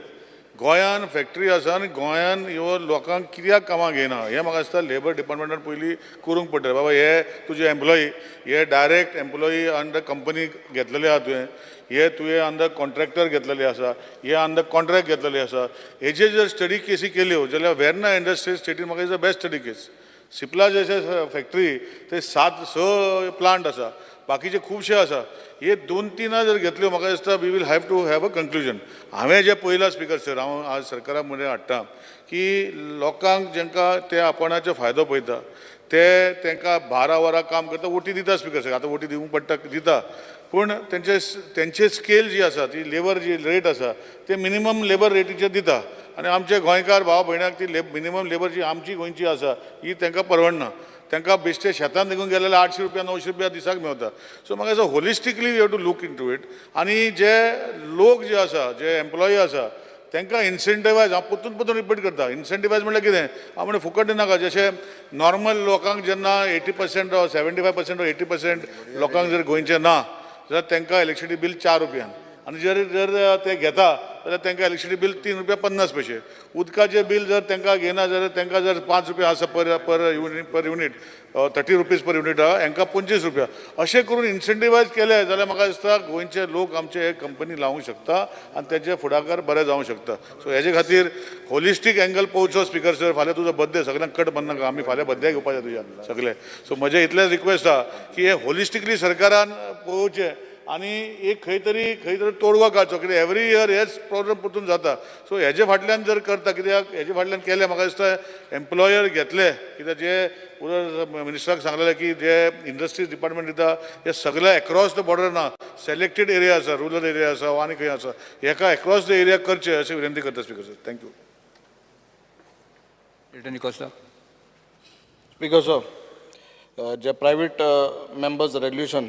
गोंयान फॅक्टरी आसा आनी गोंयान ह्यो लोकांक कित्याक कामाक घेयना हें म्हाका दिसता लेबर डिपार्टमेंटान पयलीं करूंक पडटलें. बाबा हे तुजे एम्प्लॉई हे डायरेक्ट एम्प्लॉई अंडर कंपनी घेतलेले आहा तुवें, हे तुवें अंडर कॉन्ट्रॅक्टर घेतलेले आसा, हे अंडर कॉन्ट्रॅक्ट घेतलेले आसा. हेजेर जर स्टडी केसी केल्यो जाल्यार वेर्ना इंडस्ट्रियल स्टेटीन म्हाका दिसता बेस्ट स्टडी केस. सिप्ला जशे फॅक्टरी ते 7 प्लांट आसा, बाकीचे खुबशे आसा. हे 2-3 जर घेतल्यो म्हाका दिसता we will have to have a conclusion. हांवें जे पयलां स्पिकर सर हांव आज सरकारा मदें हाडटा की लोकांक जांकां ते आपणाचो फायदो पळयता ते तांकां 12 वरां काम करता ओटी दिता स्पिकर सर. आतां ओटी दिवंक पडटा दिता, पूण तेंचे स्केल जी आसा ती लेबर जी रेट आसा ते मिनिमम लेबर रेटीचेर दिता. आनी आमचे गोंयकार भाव भयणाक ती मिनिमम लेबर जी आमची गोंयची आसा ही तांकां परवडना. तांकां बेश्टे शेतान निघून गेलेले 800 रुपया 900 रुपया दिसाक मेवता. सो म्हाका दिसता holistically we have to look in to it. आनी जे लोक जे आसा जे एम्प्लॉई आसा तांकां इन्सेंटिवायज हांव परतून रिपीट करता. इन्सेंटिवायज म्हळ्यार कितें हांव म्हणलें फुकट दिनाका. जशें नॉर्मल लोकांक जेन्ना 80% or 75% or 80% लोकांक जर गोंयचे ना जाल्यार तांकां इलेक्ट्रिसिटी बील 4 रुपयान आनी जर ते घेता जाल्यार तांकां इलेक्ट्रिसिटी बील 3 रुपया 50 पैसे. उदकाचें बील जर तांकां घेना जाल्यार तांकां जर 5 रुपया आसा पर युनीट 30 रुपीज पर युनीट आहा हांकां 25 रुपया. अशें करून इन्सेंटिवायज केलें जाल्यार म्हाका दिसता गोंयचे लोक आमचे हे कंपनी लावूंक शकता आनी तेजे फुडाकार बरें जावंक शकता. सो हेजे खातीर होलिस्टीक एंगल पळोवचो स्पिकर सर. फाल्यां तुजो बर्थडे सगळ्यांक कट बंद आमी फाल्यां बर्थडे घेवपाचें तुज्या सगळे. सो म्हजें इतलेंच रिक्वेस्ट आहा की हे होलिस्टिकली सरकारान पळोवचें आनी एक खंय तरी तोडगो काडचो. कित्याक एवरी इयर हेच प्रॉब्लम परतून जाता. सो हेजे फाटल्यान जर करता कित्याक हेजे फाटल्यान केलें म्हाका दिसता एम्प्लॉयर घेतले. कित्याक जे मिनिस्टराक सांगलेलें की जे इंडस्ट्रीज डिपार्टमेंट दिता हे सगळे अक्रॉस द बॉर्डर ना, सेलेक्टेड एरिया आसा, रुरल एरिया आसा वा आनी खंय आसा, हेका अक्रॉस द एरिया करचे अशी विनंती करता speaker sir. Thank you. Speaker sir, जे प्रायवेट मेंबर्स रेजोल्युशन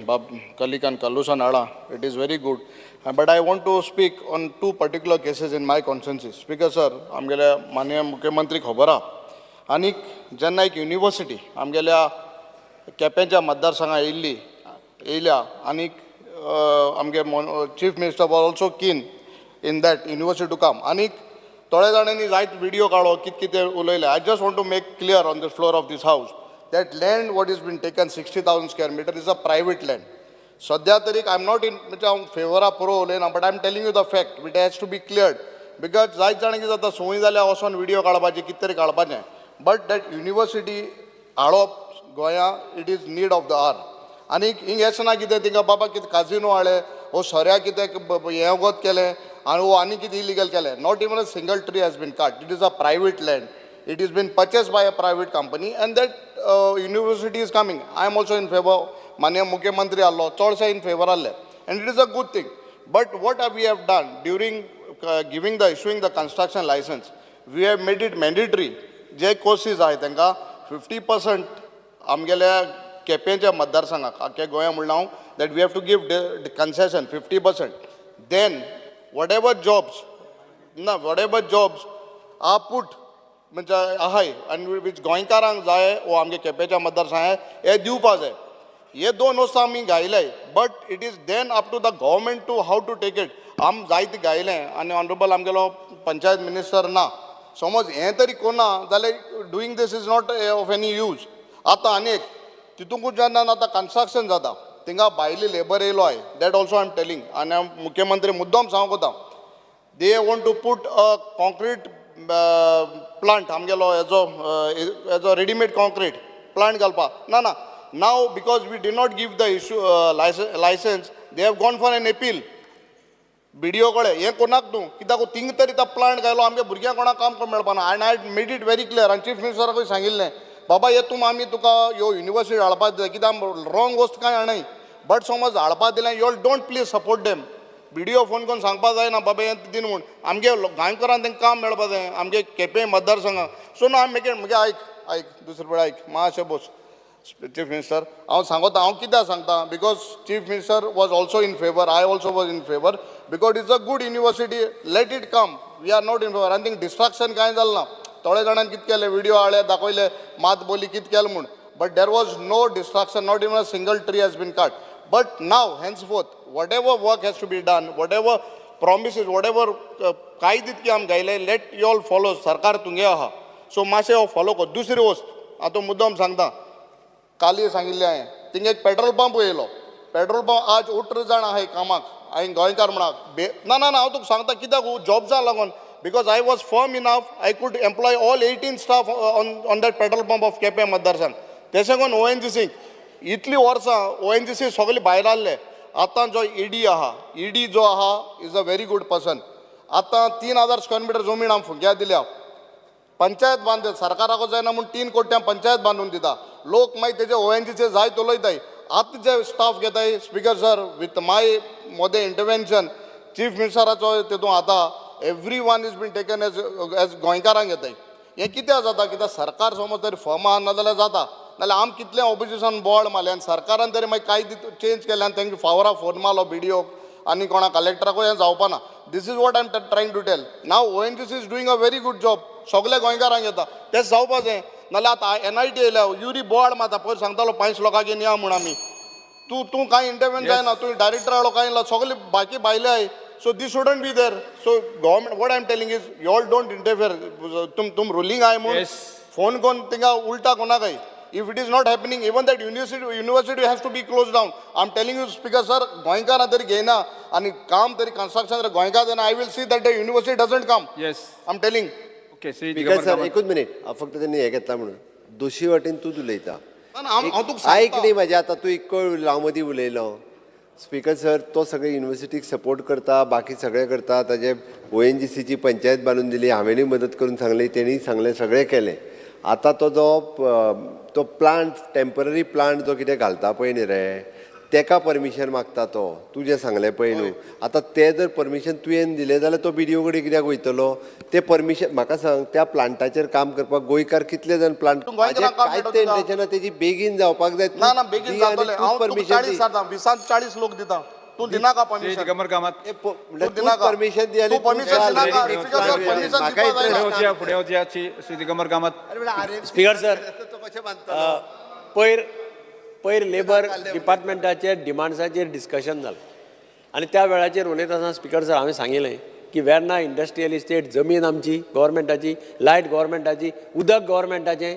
कलिकान कालुसान हाडा it is very good. But I want to speak on 2 particular cases in my constituency. Speaker sir, आमगेल्या माननीय मुख्यमंत्री खबर आहा आनीक जेन्ना एक युनिवर्सिटी आमगेल्या केपेंच्या मतदारसंघात येयल्या आनीक आमगे chief minister was also keen in that university to come. आनीक थोड्या जाणांनी जायत व्हिडिओ काडलो कितें उलयले. I just want to make clear on the floor of this house that land what is been taken 60,000 square meter is a private land. सद्या तरी I am not in म्हणजे हांव फेवरा पुरो उलयना but I am telling you the fact it has to be cleared. Because जायत जाणां कितें जाता संवय जाल्यार वचोन व्हिडिओ काडपाचे कितें तरी काडपाचें. बट दॅट युनिवर्सिटी हाडप गोंया it is need of the hour. आनी हिंग हेच ना कितें थिंगा बाबा कितें काजिनो हाडले वो सोऱ्या कितें हें वगत केलें आनी वो आनी कितें इलिगल केलें. Not even a single tree has been cut. It is a private land. It has been purchased by a private company and that university is coming. I am also in favor. Manya Mukhyamantri allo chodse in favor alle and it is a good thing. But what we have done during issuing the construction license, we have made it mandatory. जे courses आहे तांकां 50% आमगेल्या केपेंच्या मतदारसंघाक आख्या गोंया म्हणलें हांव that we have to give the concession 50%. Then whatever jobs are put म्हणजे आहाय आनी वीच गोंयकारांक जाय वो आमगे केपेंच्या मतदारसंघात हे दिवपा जाय. हे 2 वस्तू आमी गायल्याय but it is then up to the government to how to take it. आम जायते गायलें आनी ऑनरेबल आमगेलो पंचायत मिनिस्टर ना. समज हें तरी कोना जाल्यार doing this is not of any use. आतां आनीक तितूंकूच जेन्ना आतां कन्स्ट्रक्शन जाता थिंगा भायली लेबर येयलो आहे that also I am telling. आनी हांव मुख्यमंत्री मुद्दम सांगूंक वता they want to put a concrete plant आमगेलो हेजो रेडीमेड कॉन्क्रीट प्लांट घालपा ना. नाव because we did not give the issue licence they have gone for an appeal. BDO कळे हें कोणाक तूं कित्याक थिंग तरी तो प्लांट घालो आमगे भुरग्यांक कोणाक काम करून मेळपाना. आनी I made it very clear आनी चीफ मिनिस्टराकूय सांगिल्लें बाबा हे तूं आमी तुका ह्यो युनिवर्सिटी हाडपाक दिता कित्याक रॉंग वस्त कांय हाडय. बट समज हाडपाक दिलें you all don't please support them. BDO phone करून सांगपा जायना बाबा हें दिन म्हूण आमगे गोंयकारांक तांकां काम मेळपा जाय आमगे केपें मतदारसंघां सो नो म्हगे आयक दुसरे कडेन आयक मातशें बस चीफ मिनिस्टर हांव सांगता हांव कित्याक सांगता because chief minister was also in favour I also was in favour because it's a good university let it come we are not in favour आनी थिंग डिस्ट्रॅक्शन कांय जालें ना थोड्या जाणांनी कितें केलें व्हिडिओ हाडले दाखयले मात बोली कितें केलें म्हूण but there was no destruction not even a single tree has been cut but now henceforth whatever work has to be done whatever promises whatever कांय तितकी आमी गायले लेट यू ऑल फॉलो सरकार तुगे आहा सो मातशें हो फॉलो कर दुसरी वस्त हांव मुद्दम सांगता काली सांगिल्लें हांवें थिंगा एक पेट्रोल पंप येयलो पेट्रोल पंप आज 18 जाण आहाय कामाक हांवें गोंयकार म्हणाक ना ना ना हांव तुका सांगता कित्याक जॉब्सा लागून because I was firm enough I could employ all 18 staff on that petrol pump of Quepem मतदारसंघ तशें करून ONGCक इतलीं वर्सां ONGC सगळे भायर आसले आतां जो ED आहा ED जो आहा is a very good person आतां 3000 स्क्वेअर मिटर जमीन हांव फुग्या दिल्या पंचायत बांदता सरकाराक जायना म्हूण 3 कोट्यां पंचायत बांदून दिता लोक मागीर तेजे ONGC जाय उलयताय आतां जे स्टाफ घेताय स्पीकर सर विथ माय मोदे इंटरवेन्शन चीफ मिनिस्टराचो तेतून आतां everyone is been taken as गोंयकारांक घेताय हें कित्याक जाता कित्याक सरकार समज तरी फर्म आहा नाजाल्यार जाता नाल्यार आमी कितलें ऑपोजिशन बोर्ड मारलें आनी सरकारान तरी मागीर कांय चेंज केलें आनी तांकां फावरा फोन मारलो BDO आनी कोणा कलेक्टराकूय हें जावपा ना this is what I am trying to tell now ONGC is doing a very good job सगळे गोंयकारांक येता तें जावपा जाय नाल्यार आतां NIT येयल्या युरी बोर्ड मारता पयर सांगतालो 5 लोकांक घेवन या म्हूण आमी तूं कांय इंटरव्यून जायना तूं डायरेक्टर हाडलो कांय ना सगळे बाकी भायले आहाय so this shouldn't be there so government what I am telling is you all don't interfere तुम रुलींग आहाय म्हूण फोन करून तिंगा उलटा कोणाकय if it is not happening even that university has to be closed down I'm telling you speaker sir goinkar tari geina ani kaam tari construction tari goinkar then I will see that the university doesn't come yes I'm telling okay Shri speaker sir एकूच minute फक्त त्यांनी हे घेतला म्हणून दोशी वाटेन तूं उलयता हांव तुका आयक न्ही म्हाजें आतां तूं इतको लांब मदीं उलयलो स्पीकर सर तो सगळे युनिवर्सिटीक सपोर्ट करता बाकी सगळे करता ताजे ONGCची पंचायत बांदून दिली हांवेंय मदत करून सांगली तेणी सांगलें सगळें केलें आतां तो जो तो प्लांट टेम्पररी प्लांट जो कितें घालता पळय न्ही रे तेका परमिशन मागता तो तूं जें सांगलें पळय न्हू आतां तें जर परमिशन तुवें दिलें जाल्यार तो BDO कडेन कित्याक वयतलो तें परमिशन म्हाका सांग त्या प्लांटाचेर काम करपाक गोंयकार कितले जाण प्लांट कांयच इंटेंशन ना तेजी बेगीन जावपाक जाय ना ना बेगीन जातले हांव तुका 40 जाता 20-40 लोक दिता तूं दिनाका परमिशन दिगंबर कामत परमिशन दी आनी फुडें वचया श्री दिगंबर कामत स्पीकर सर पयर लेबर डिपार्टमेंटाचेर डिमांड्साचेर डिस्कशन जालें आनी त्या वेळाचेर उलयता आसतना स्पीकर सर हांवें सांगिल्लें की वेर्ना इंडस्ट्रियल इस्टेट जमीन आमची गव्हर्मेंटाची लायट गव्हर्मेंटाची उदक गव्हर्मेंटाचें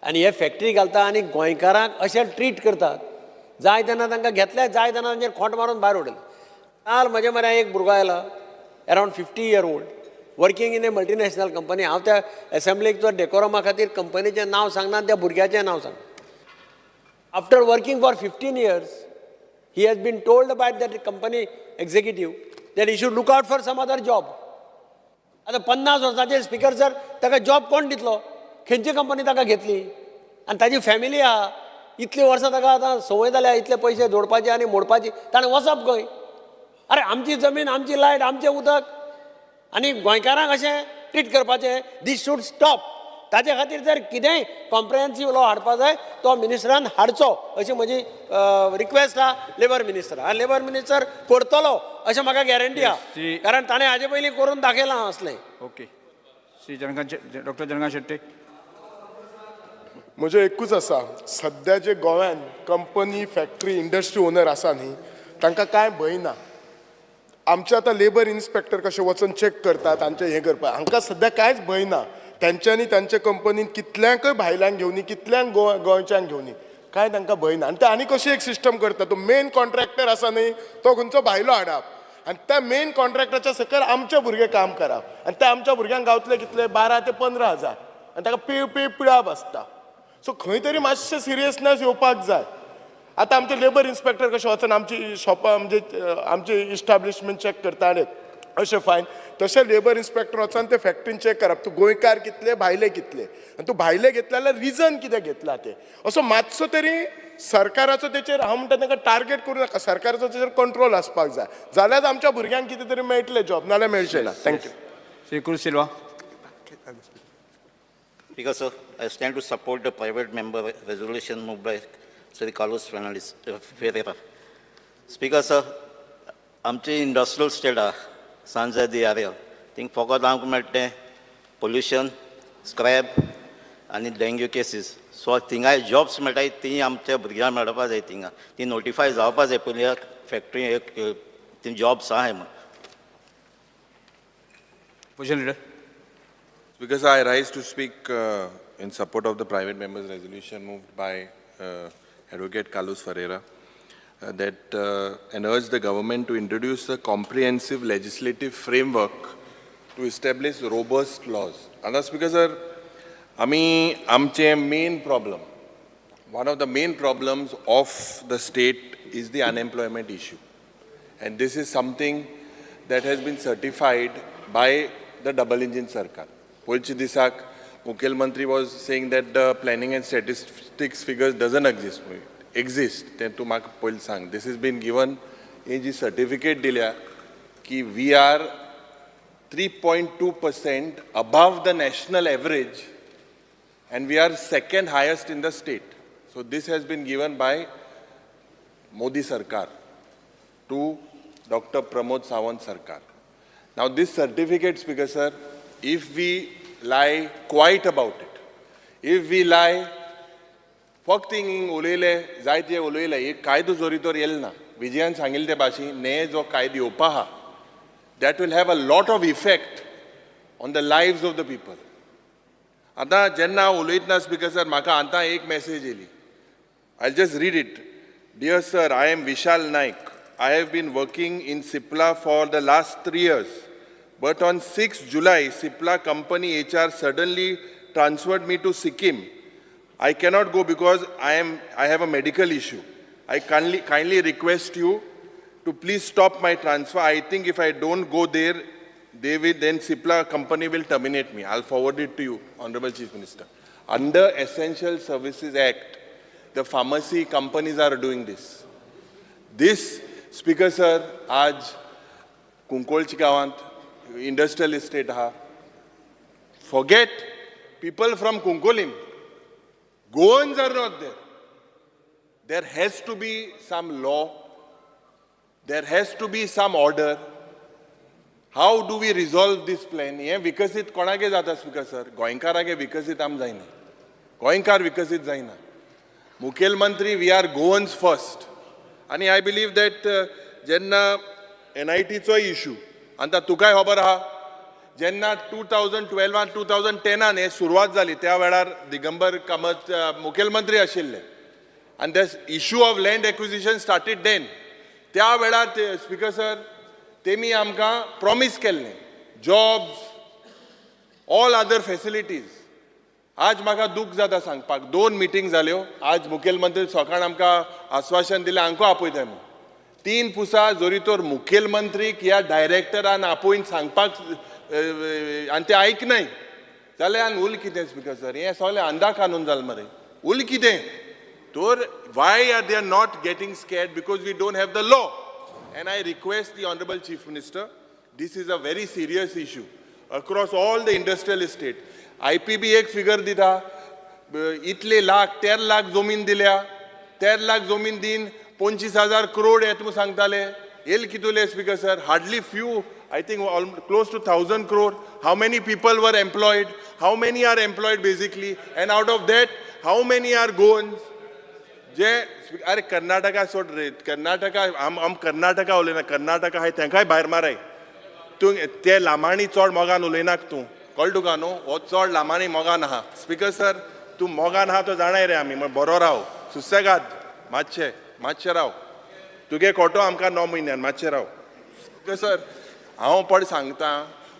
आनी हे फॅक्टरी घालता आनी गोंयकारांक अशें ट्रीट करतात जाय तेन्ना तांकां घेतले जाय तेन्ना तांचेर खोंट मारून भायर उडयले काल म्हज्या म्हऱ्यान एक भुरगो आयला around 50 year old working in A multinational company हांव त्या एसेंब्लीक जो डेकोरमा खातीर कंपनीचें नांव सांगना त्या भुरग्याचें नांव सांग after working for 15 years he has been told by that company executive that he should look out for some other job आतां 50 वर्सांचेर स्पीकर सर ताका जॉब कोण दितलो खंयची कंपनी ताका घेतली आनी ताजी फॅमिली आहा इतलीं वर्सां ताका आतां संवय जाल्या इतले पयशे जोडपाचे आनी मोडपाचे ताणें वचप खंय अरे आमची जमीन आमची लायट आमचें उदक आनी गोंयकारांक अशें ट्रीट करपाचें दीस शूड स्टॉप ताचे खातीर जर कितेंय कॉम्प्रिहेन्सीव लॉ हाडपा जाय तो मिनिस्टरान हाडचो अशी म्हजी रिक्वेस्ट आहा लेबर मिनिस्टर आनी लेबर मिनिस्टर करतलो अशें म्हाका गॅरंटी आहा कारण ताणें हाजे पयलीं करून दाखयलां असलें ओके श्री डॉक्टर जनकांत शेट्टी म्हजें एकूच आसा सद्या जे गोंयान कंपनी फॅक्टरी इंडस्ट्री ओनर आसा न्ही तांकां कांय भंय ना आमचे आतां लेबर इन्स्पेक्टर कशे वचून चॅक करतात तांचें हें करपाक हांकां सद्या कांयच भंय ना तेंच्यांनी तांचे कंपनीन कितल्यांकय भायल्यांक घेवनी कितल्यांक गोंयच्यांक घेवनी कांय तांकां भंय ना आनी ते आनी कशी एक सिस्टम करता तो मेन कॉन्ट्रॅक्टर आसा न्ही तो खंयचो भायलो हाडप आनी त्या मेन कॉन्ट्रॅक्टराच्या सकयल आमचे भुरगे काम करप आनी ते आमच्या भुरग्यांक गावतले कितले 12 ते 15 हजार आनी ताका पिळाप आसता सो खंय तरी मातशें सिरियसनेस येवपाक जाय आतां आमचे लेबर इन्स्पेक्टर कशे वचून आमची शॉपां म्हणजे आमची इस्टाब्लिशमेंट चॅक करता आनी अशें फायन तशें लेबर इन्स्पेक्टर वचून ते फॅक्टरीन चॅक करप तूं गोंयकार कितले भायले कितले आनी तूं भायले घेतले जाल्यार रिजन कित्याक घेतला ते असो मातसो तरी सरकाराचो तेचेर हांव म्हणटा ताका टार्गेट करूं नाका, सरकाराचो तेचेर कंट्रोल आसपाक जाय, जाल्यार आमच्या भुरग्यांक कितें तरी मेळटलें जॉब, नाल्यार मेळचें ना. Thank you. Shri cruise Silva. Speaker, sir, I stand to support the private member resolution moved by Sri Carlos Ferreira. Speaker, sir, आमचे इंडस्ट्रियल स्टेट आहा सांजा दी एरिया थिंग फकत आमकां मेळटा पोल्युशन, स्क्रॅप आनी डेंग्यू केसीस. सो थिंगाय जॉब्स मेळटाय ती आमच्या भुरग्यांक मेळपा जाय, थिंगा ती नोटिफाय जावपा जाय पयली फॅक्टरी ती जॉब्स आहाय म्हण. Position leader. Because I rise to speak in support of the private members' resolution moved by Advocate Carlos Ferreira and urge the government to introduce a comprehensive legislative framework to establish robust laws. And that's because amche main problem, one of the main problems of the state is the unemployment issue. And this is something that has been certified by the double engine Sarkar. Polchi Disak, Mukhel Mantri was saying that the planning and statistics figures doesn't exist. Then to Mark Poil sang. This has been given in the certificate dilia ki we are 3.2% above the national average and we are second highest in the state. So this has been given by Modi Sarkar to Dr. Pramod Sawant Sarkar. Now this certificate, Speaker Sir, if we lie quiet about it, if we lie फक्त हिंग उलयले जायते उलयले एक कायदो जोरी L ना विजयान सांगिल्ले ते भाशेन ने जो कायदो येवपा आहा that will have a lot of effect on the lives of the people. आतां जेन्ना हांव उलयतना स्पीकर सर म्हाका आतां एक मेसेज येयली. I'll just read it. Dear sir, I am Vishal Naik. I have been working in Sipla for the last 3 years. But on 6th July, Sipla company HR suddenly transferred me to Sikkim. I cannot go because I have a medical issue. I kindly request you to please stop my transfer. I think if I don't go there, then Sipla company will terminate me. I'll forward it to you, Honorable Chief Minister. Under Essential Services Act, the pharmacy companies are doing this. This, Speaker Sir, आज कुंकोळची गावांत industrial estate ha. Forget people from Kunkolim. Goans are not there. There has to be some law. There has to be some order. How do we resolve this plan? He vikasit konage jata Speaker Sir. Goenkarage vikasit am जायना. Goenkar vikasit जायना. Mukhel Mantri, we are Goans first. And I believe that jenna NIT चो issue आतां तुकाय खबर आहा जेन्ना 2012 आनी 2010 हे सुरवात जाली त्या वेळार दिगंबर कामत मुखेल मंत्री आशिल्ले आनी the issue of land acquisition started then. त्या वेळार स्पीकर सर तेमी आमकां प्रॉमीस केल्लें जॉब्स ऑल अदर फेसिलिटीज. आज म्हाका दूख जाता सांगपाक 2 मिटींग जाल्यो. आज मुखेल मंत्री सकाळ आमकां आश्वासन दिलें आमकां आपयताय म्हणून 3 पुसा जोरी तोर मुखेल मंत्रीक ह्या डायरेक्टरान आपयन सांगपाक आनी ते आयकनाय जाल्यार उल कितें स्पीकर सर हें सगळें अंधा कानून जालें मरे. उल कितें तर why are they are not getting scared because we don't have the law. And I request the honourable chief minister this is a very serious issue across all the industrial estate. IPB एक figure दिता इतले लाख 13 लाख जमीन दिल्या 13 लाख जमीन दिन 25,000 crore येत म्हणून सांगताले. येल कितुले speaker sir hardly few I think close to 1,000 crore. How many people were employed? How many are employed basically? And out of that, how many are goans? जे अरे कर्नाटका सोड रे कर्नाटका आम कर्नाटका उलयना कर्नाटका हाय तेंकाय भायर माराय. तूं ते लामाणी चोड मोगान उलयनाक तूं कळ्ळें तुका न्हू हो चोड लामाणी मोगान आहा. स्पीकर सर तूं मोगान आहा तो जाणाय रे आमी बरो राव सुसेगाद मातशें राव तुगे खोटो आमकां 9 म्हयन्यान मातशें राव. स्पीकर सर हांव पड सांगता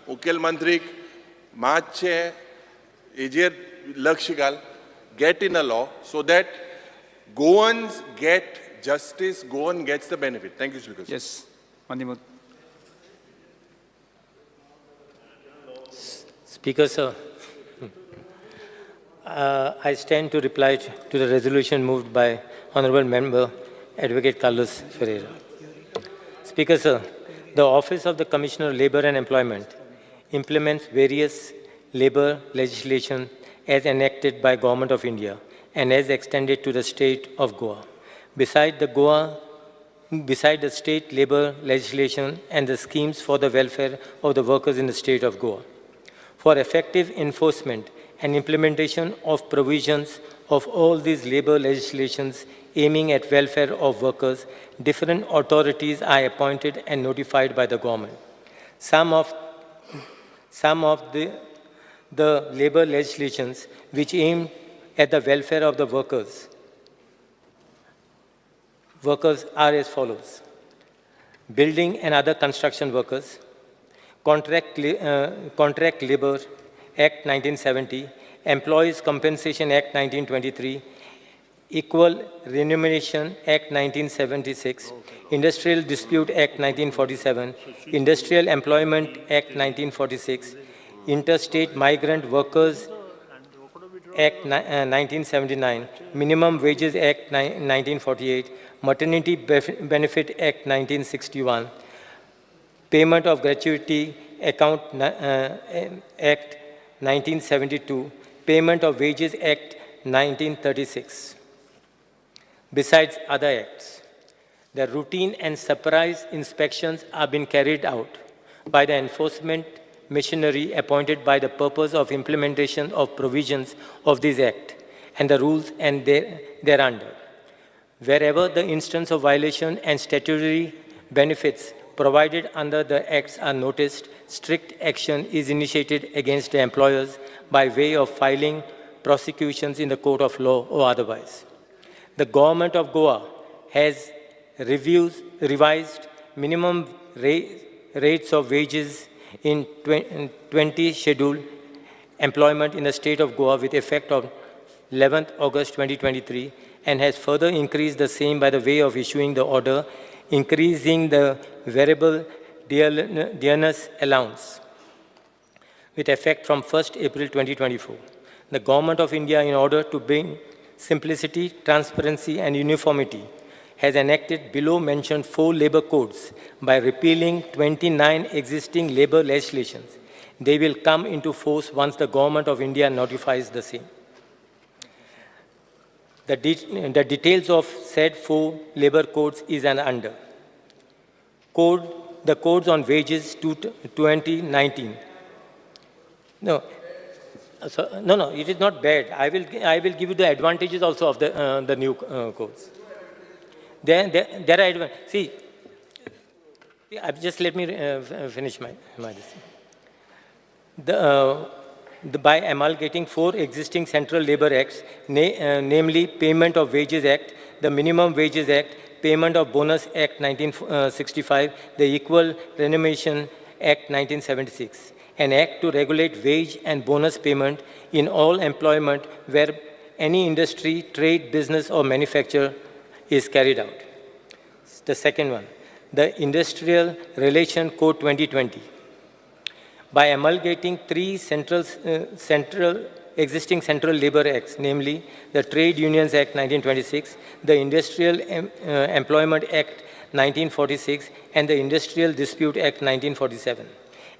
मुखेल मंत्रीक मातशें हेजेर लक्ष घाल get in a law so that Goans get justice Goan gets the benefit. Thank you speaker. Yes मंदिमूत. Speaker sir, I stand to reply to the resolution moved by Honorable Member Advocate Carlos Ferreira. Speaker, sir, the Office of the Commissioner of Labour and Employment implements various labour legislation as enacted by Government of India and as extended to the state of Goa. Beside the state labour legislation and the schemes for the welfare of the workers in the state of Goa. For effective enforcement and implementation of provisions of all these labour legislations aiming at welfare of workers, different authorities are appointed and notified by the government. Some of the labour legislations which aim at the welfare of the workers are as follows: building and other construction workers, Contract Labour Act 1970, Employees Compensation Act 1923, Equal Remuneration Act 1976, Industrial Dispute Act 1947, Industrial Employment Act 1946, Interstate Migrant Workers Act 1979, Minimum Wages Act 1948, Maternity Benefit Act 1961, Payment of Gratuity Account Act 1972, Payment of Wages Act 1936. Besides other acts, the routine and surprise inspections are being carried out by the enforcement machinery appointed by the purpose of implementation of provisions of this act and the rules and thereunder. Wherever the instance of violation and statutory benefits provided under the acts are noticed, strict action is initiated against the employers by way of filing prosecutions in the court of law or otherwise. The Government of Goa has revised minimum rates of wages in 20 scheduled employment in the state of Goa with effect of 11th August 2023 and has further increased the same by the way of issuing the order increasing the variable dearness allowance with effect from 1st April 2024. The Government of India, in order to bring simplicity, transparency and uniformity, has enacted below mentioned 4 labour codes by repealing 29 existing labour legislations. They will come into force once the Government of India notifies the same. The details of said 4 labour codes is under. The codes on wages to 2019. No, it is not bad. I will give you the advantages also of the new codes. There are advantages. See, just let me finish my by amalgamating 4 existing central labour acts, namely Payment of Wages Act, the Minimum Wages Act, Payment of Bonus Act 1965, the Equal Remuneration Act 1976, an act to regulate wage and bonus payment in all employment where any industry, trade, business or manufacture is carried out. The second one, the Industrial Relation Code 2020. By amalgamating 3 existing central labour acts, namely the Trade Unions Act 1926, the Industrial Employment Act 1946, and the Industrial Dispute Act 1947,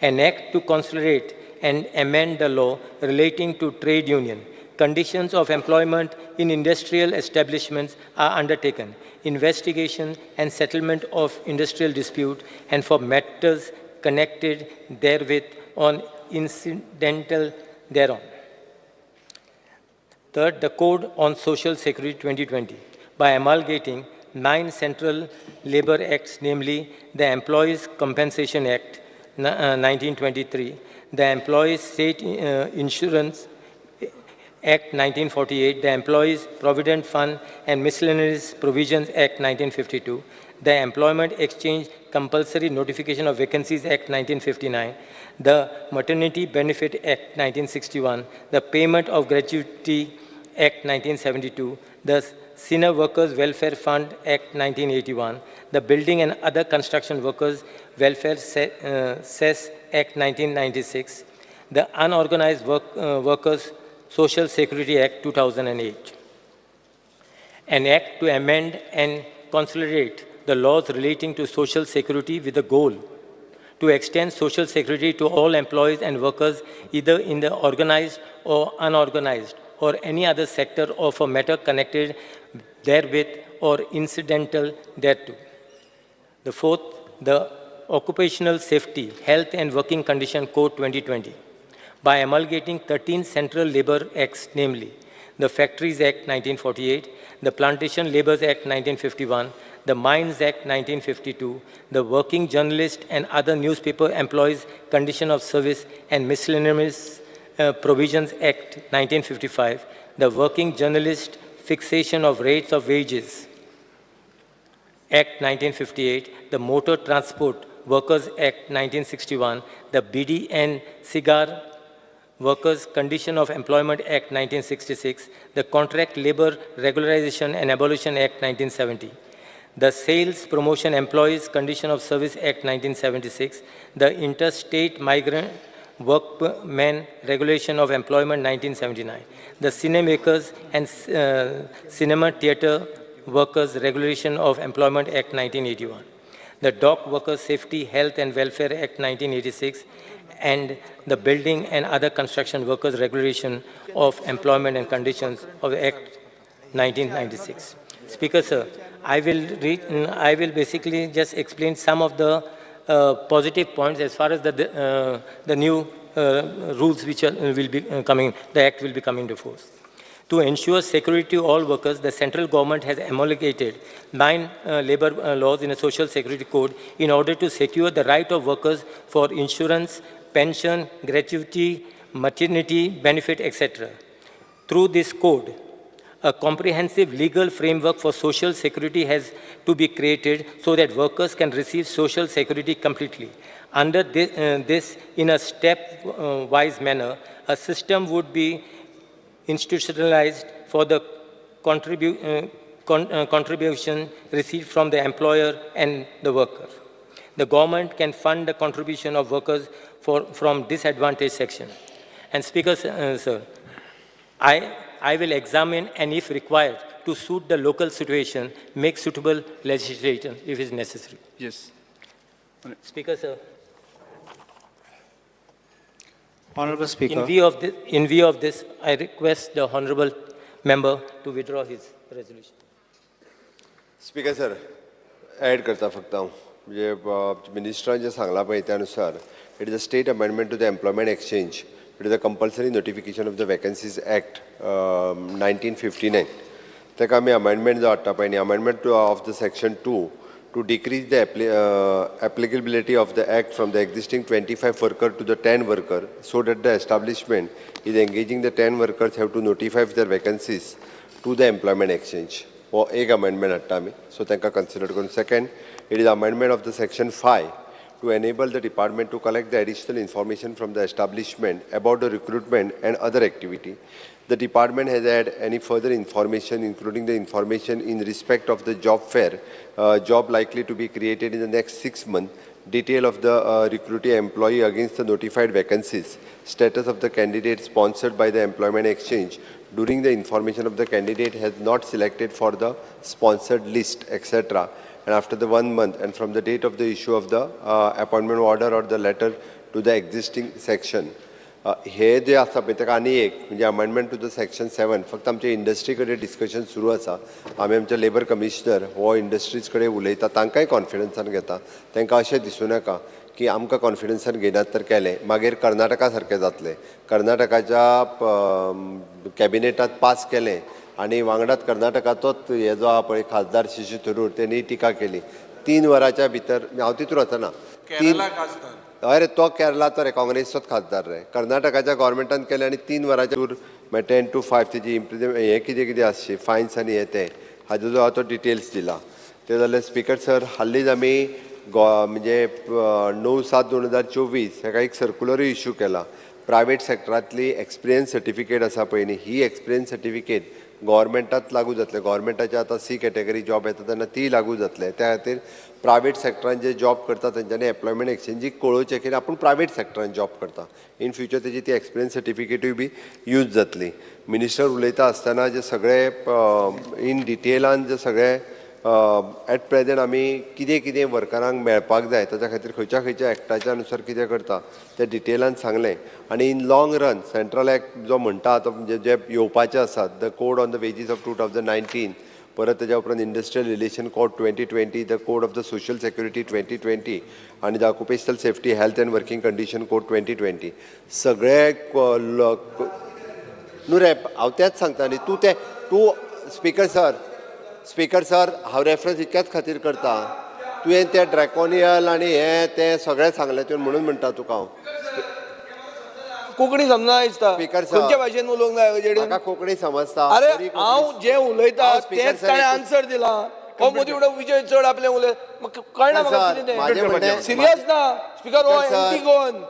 an act to consolidate and amend the law relating to trade union. Conditions of employment in industrial establishments are undertaken, investigation and settlement of industrial dispute, and for matters connected therewith on incidental thereon. Third, the Code on Social Security 2020. By amalgamating 9 central labour acts, namely the Employees Compensation Act 1923, the Employees State Insurance Act 1948, the Employees Provident Fund and Miscellaneous Provisions Act 1952, the Employment Exchange Compulsory Notification of Vacancies Act 1959, the Maternity Benefit Act 1961, the Payment of Gratuity Act 1972, the Senior Workers Welfare Fund Act 1981, the Building and Other Construction Workers Welfare Cess Act 1996, the Unorganized Workers Social Security Act 2008. An act to amend and consolidate the laws relating to social security with the goal to extend social security to all employees and workers either in the organized or unorganized or any other sector of a matter connected therewith or incidental thereto. The fourth, the Occupational Safety, Health and Working Condition Code 2020, by amalgamating 13 central labor acts, namely the Factories Act 1948, the Plantation Labours Act 1951, the Mines Act 1952, the Working Journalist and Other Newspaper Employees Condition of Service and Miscellaneous Provisions Act 1955, the Working Journalist Fixation of Rates of Wages Act 1958, the Motor Transport Workers Act 1961, the BD and Cigar Workers' Condition of Employment Act 1966, the Contract Labor Regularization and Abolition Act 1970, the Sales Promotion Employees Condition of Service Act 1976, the Interstate Migrant Workmen Regulation of Employment 1979, the Cinemakers and Cinema Theatre Workers Regulation of Employment Act 1981, the Dock Workers Safety, Health and Welfare Act 1986, and the Building and Other Construction Workers Regulation of Employment and Conditions of Act 1996. Speaker, sir, I will basically just explain some of the positive points as far as the new rules which will be coming, the Act will be coming to force. To ensure security to all workers, the central government has amalgamated 9 labor laws in a social security code in order to secure the right of workers for insurance, pension, gratuity, maternity benefit, etc. Through this code, a comprehensive legal framework for social security has to be created so that workers can receive social security completely. Under this in a step-wise manner, a system would be institutionalized for the contribution received from the employer and the worker. The government can fund the contribution of workers from disadvantaged section. And Speaker, sir, I will examine and if required to suit the local situation, make suitable legislation if it is necessary. Yes. Speaker, sir. Honorable Speaker. In view of this, I request the Honorable Member to withdraw his resolution. Speaker sir add करता फक्त हांव म्हणजे मिनिस्टरान जें सांगलां पळय त्या अनुसार it is a state amendment to the employment exchange it is a compulsory notification of the vacancies act 1959 ताका आमी अमेंडमेंट जो हाडटा पळय न्ही amendment of the section 2 to decrease the applicability of the act from the existing 25 worker to the 10 worker so that the establishment is engaging the 10 workers have to notify their vacancies to the employment exchange. हो एक amendment हाडटा आमी so तांकां consider करून. Second, it is amendment of the section 5 to enable the department to collect the additional information from the establishment about the recruitment and other activity. The department has had any further information, including the information in respect of the job fair, job likely to be created in the next 6 months, detail of the recruitee employee against the notified vacancies, status of the candidate sponsored by the employment exchange, during the information of the candidate has not selected for the sponsored list, etc. And after the 1 month and from the date of the issue of the appointment order or the letter to the existing section. हे जे आसा पळय ताका आनी एक म्हणजे amendment to the section 7 फक्त आमच्या इंडस्ट्री कडेन डिस्कशन सुरू आसा आमी आमच्या लेबर कमिशनर हो इंडस्ट्रीज कडेन उलयता तांकांय कॉन्फिडन्सान घेता तांकां अशें दिसूं नाका की आमकां कॉन्फिडन्सान घेनात तर केलें मागीर कर्नाटका सारकें जातलें कर्नाटकाच्या कॅबिनेटात पास केलें आनी वांगडाच कर्नाटकाचोच हे जो आहा पळय खासदार शशी थरूर तेणी टिका केली 3 वरांच्या भितर हांव तितूर वचना अरे तो केरळाचो रे काँग्रेसचोच खासदार रे कर्नाटकाच्या गव्हर्मेंटान केले आनी 3 वरांच्या दूर 10 to 5 तेजी हे कितें कितें आसची फायन्स आनी हे ते हाजो जो तो डिटेल्स दिला ते जाल्यार स्पीकर सर हाल्लीच आमी म्हणजे 9/7/2024 हेका एक सर्क्युलरूय इश्यू केला प्रायवेट सेक्टरांतली एक्सपिरियन्स सर्टिफिकेट आसा पळय न्ही ही एक्सपिरियन्स सर्टिफिकेट गव्हर्मेंटात लागू जातले. गव्हर्मेंटाचे आतां C कॅटेगरी जॉब येता तेन्ना ती लागू जातले. त्या खातीर प्रायवेट सेक्टरान जे जॉब करता तेंच्यांनी एम्प्लॉयमेंट एक्सचेंजीक कळोवचें की आपूण प्रायवेट सेक्टरान जॉब करता. इन फ्युचर तेजी ती एक्सपिरियन्स सर्टिफिकेटूय बी यूज जातली. मिनिस्टर उलयता आसतना जे सगळे इन डिटेलान जे सगळे एट प्रेजेंट आमी कितें कितें वर्करांक मेळपाक जाय ताच्या खातीर खंयच्या एक्टाच्या अनुसार कितें करता तें डिटेलान सांगलें. आनी in long run central act जो म्हणटा तो जे येवपाचे आसात, the code on the wages of 2019, परत तेज्या उपरांत industrial relation code 2020, the code of the social security 2020 आनी the occupational safety health end working condition code 2020 सगळे न्हू रे हांव तेंच सांगता न्ही. तूं स्पीकर सर हांव रेफरन्स इतक्याच खातीर करता. तुवें तें ड्रॅकोनियल आनी हें तें सगळें सांगलें तुवें म्हणून म्हणटा तुका हांव. कोंकणी समजना दिसता. स्पीकर सर, खंयच्या भाशेन उलोवंक जाय हेजेर? म्हाका कोंकणी समजता. अरे हांव जें उलयता तेंच ताणें आन्सर दिला. हो मदीं उडो विजय चड आपलें उलय कळना म्हाका कितें तें. सिरियस ना स्पीकर. हो anti Goan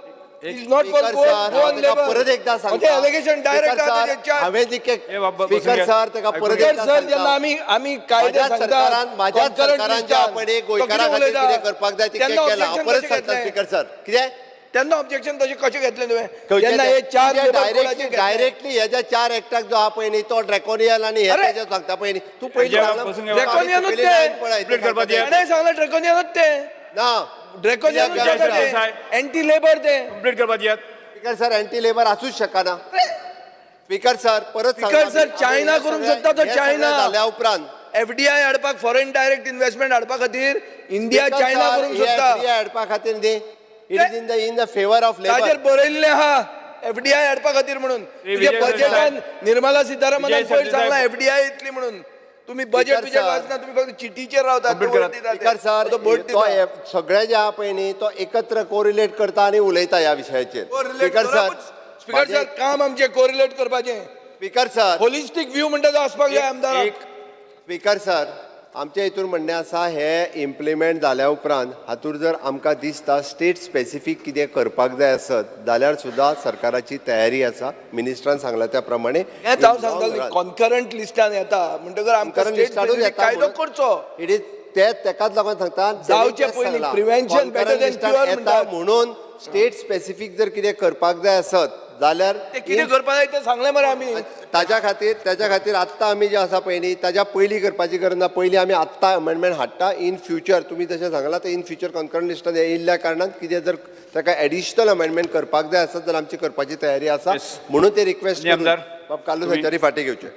is not for Goan labour. परत एकदा सांगता. एलिगेशन डायरेक्ट हांवें स्पीकर सर ताका परत एकदा सर जेन्ना आमी कायदे सांगता म्हाज्या सरकारान ज्या पळय गोंयकारा खातीर कितें करपाक जाय तें केलां. हांव परत सांगता स्पीकर सर. कितें तेन्ना ऑब्जेक्शन तशें कशें घेतलें तुवें? जेन्ना हे चार डायरेक्टली ह्या 4 एक्टाक जो आहा पळय न्ही तो ड्रॅकोनियल आनी हे तेजे सांगता पळय न्ही. तू पयलीं ड्रॅकोनियनूच ते सांगलें ड्रॅकोनियनूच ते ना ड्रॅकोनियनूच एंटी लेबर ते कंप्लीट करपाक दियात. स्पीकर सर एंटी लेबर आसूच शकना. स्पीकर सर परत स्पीकर सर चायना करूंक सोदता तो चायना जाल्या उपरांत FDI हाडपाक फॉरेन डायरेक्ट इन्व्हेस्टमेंट हाडपा खातीर इंडिया चायना करूंक सोदता. FDI हाडपा खातीर न्ही. It is in the favour of labour. ताजेर बरयल्लें आहा FDI हाडपा खातीर म्हणून. तुज्या बजेटान निर्मला सीतारामनान पयर सांगला FDI येतली म्हणून. तुम्ही बजेट वाचना, तुम्ही फक्त चिटीचेर रावतात. स्पीकर सर तो सगळे जे आहा पळय न्ही तो एकत्र कोरिलेट करता आनी उलयता ह्या विशयाचेर. स्पीकर सर काम आमचें कोरिलेट करपाचें. स्पीकर सर होलिस्टीक व्यू म्हणटा तो आसपाक जाय आमदाराक. स्पीकर सर आमच्या हितून म्हणणें आसा हे इम्प्लिमेंट जाल्या उपरांत हातूंत जर आमकां दिसता स्टेट स्पेसिफीक कितें करपाक जाय आसत जाल्यार सुद्दां सरकाराची तयारी आसा. मिनिस्टरान सांगला त्या प्रमाणे हेंच हांव सांगतालो कॉन्करंट लिस्टान येता म्हणटकर आमकां कायदो करचो. इट इज तेकाच लागून सांगता जावचे पयलीं प्रिव्हेन्शन बेटर दॅन क्युअर म्हणटा म्हणून स्टेट स्पेसिफीक जर कितें करपाक जाय आसत जाल्यार ते कितें करपाक जाय तें सांगलें मरे आमी. ताच्या खातीर आत्तां आमी जे आसा पळय न्ही ताच्या पयलीं करपाची गरज ना. पयलीं आमी आत्तां अमेंडमेंट हाडटा. इन फ्युचर तुमी जशें सांगलां ते इन फ्युचर कॉन्करंट लिस्टान येयल्ल्या कारणान कितें जर ताका एडिशनल अमेंडमेंट करपाक जाय आसत जाल्यार आमची करपाची तयारी आसा. म्हणून ते रिक्वेस्ट बाब कालू संचारी फाटीं घेवचे.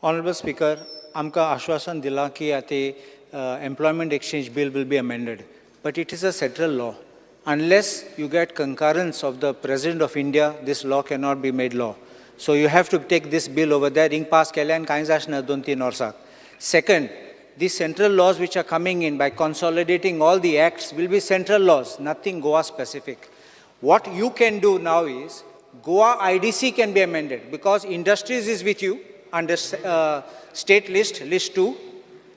ऑनरेबल स्पीकर, आमकां आश्वासन दिलां की आतां employment exchange bill will be amended, but it is a central law. Unless you get concurrence of the President of India, this law cannot be made law. So you have to take this bill over there. Ring pass kelyan kains ashna 2-3 वर्साक. Second, these central laws which are coming in by consolidating all the acts will be central laws, nothing Goa specific. What you can do now is Goa IDC can be amended because industries is with you under state list 2,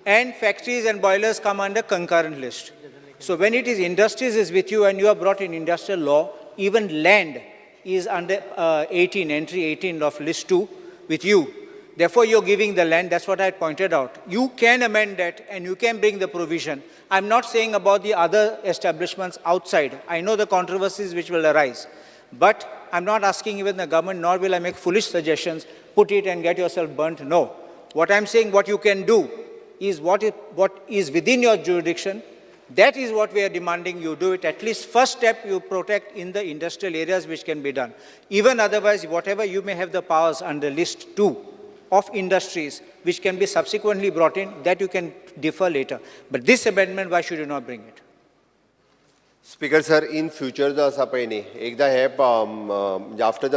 and factories and boilers come under concurrent list. So when it is industries is with you and you have brought in industrial law, even land is under entry 18 of list 2 with you. Therefore, you're giving the land. That's what I pointed out. You can amend that and you can bring the provision. I'm not saying about the other establishments outside. I know the controversies which will arise. But I'm not asking even the government, nor will I make foolish suggestions, put it and get yourself burnt. No. What I'm saying, what you can do is what is within your jurisdiction. That is what we are demanding you do it. At least first step you protect in the industrial areas which can be done. Even otherwise, whatever you may have the powers under list 2 of industries which can be subsequently brought in, that you can defer later. But this amendment, why should you not bring it? Speaker sir in future जो आसा पळय न्ही एकदां हे after the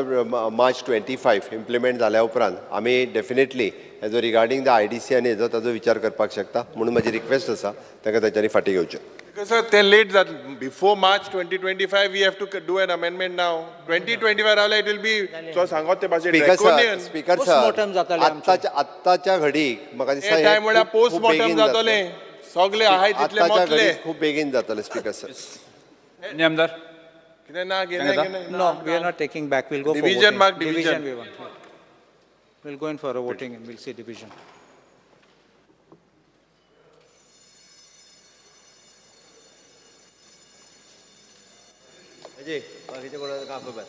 March 25 implement जाल्या उपरांत आमी definitely हेजो रिगार्डींग द IDC आनी हेजो ताजो विचार करपाक शकता. म्हणून म्हजी रिक्वेस्ट आसा ताका तांच्यांनी फाटीं घेवचें. सर ते लेट जातलें. Before March 2025 we have to do an amendment नाव. 2025 रावल्यार इट विल बी सो सांगत ते भाशेन स्पीकर सर आत्ताच्या घडीक म्हाका दिसता हे टायम म्हळ्यार पोस्टमॉर्टम जातलें. सगळे आहाय तितले मरतले. खूब बेगीन जातलें स्पीकर सर. आमदार कितें ना गेले No, we are not taking back. We'll go Division for mark voting. division. We want. We'll go in for a voting and we'll see division. Ajay बाकीचे कोणाला का खबर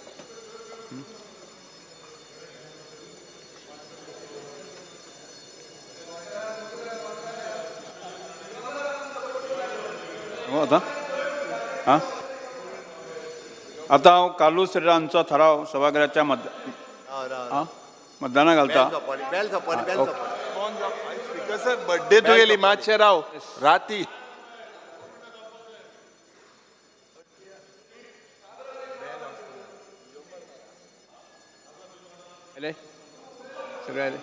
आता हां आता हांव कालू श्रीरामचो ठराव सभागृहाच्या मतदानाक घालता. बेल सोपली स्पीकर सर बर्थडे तुगेली मातशें राव राती आले सगळे आले.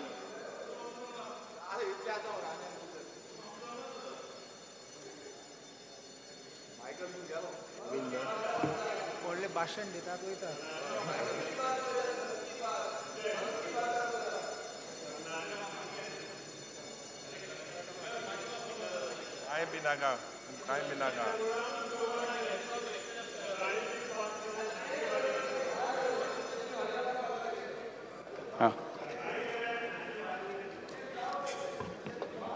व्हडले भाशण दितात वयता. काय बी नाका काय बी नाका हां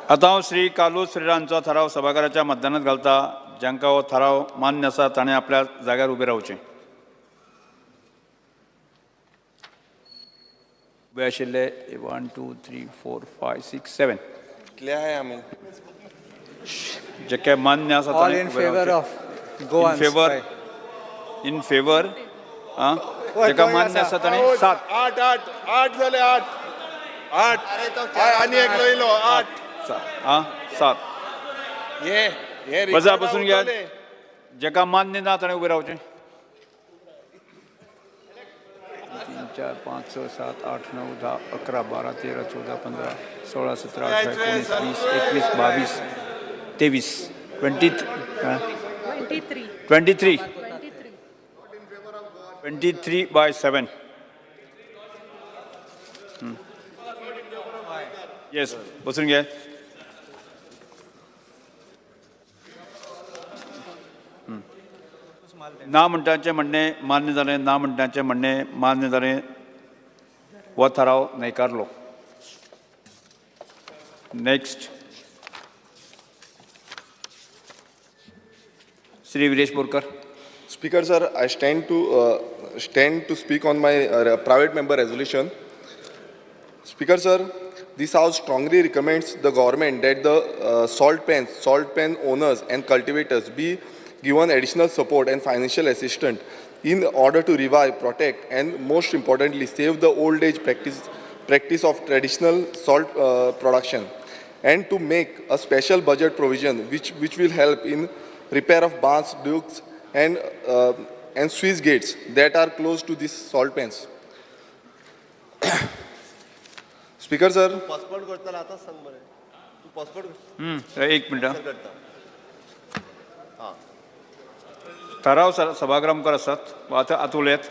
आता हांव श्री कालू श्रीरामचो ठराव सभागृहाच्या मतदानात घालता. जांकां हो ठराव मान्य आसा ताणें आपल्या जाग्यार उबें रावचें. उबे आशिल्ले 1 2 3 4 5 6 7 कितले आहाय आमी जे मान्य आसा All in favor of Goans. In favour जेका मान्य आसा ताणें 7 आठ आठ आठ जाले आठ आठ आनी एक लयलो आठ 7 हे वजा बसून घ्या. जेका मान्य ना ताणें उबें रावचें. 3 4 5 6 7 8 9 10 11 12 13 14 15 16 17 18 19 20 21 22 23 23 by 7. येस बसून घ्या. ना म्हणटाचें म्हणणें मान्य जालें. ना म्हणटाचें म्हणणें मान्य जालें. हो थाराव न्हयकारलो. Next Shri Viresh Borkar. Speaker sir, I stand to speak on my private member resolution. Speaker sir, this house strongly recommends the government that the salt pen owners and cultivators be given additional support and financial assistance in order to revive, protect, and most importantly, save the old age practice of traditional salt production, and to make a special budget provision which will help in repair of barns, dukes, and Swiss gates that are close to these salt pens. Speaker sir. Passport करताना आताच सांग बरं तू passport एक minute. ठराव सभागृह मुखार आसात. आतां उलयात.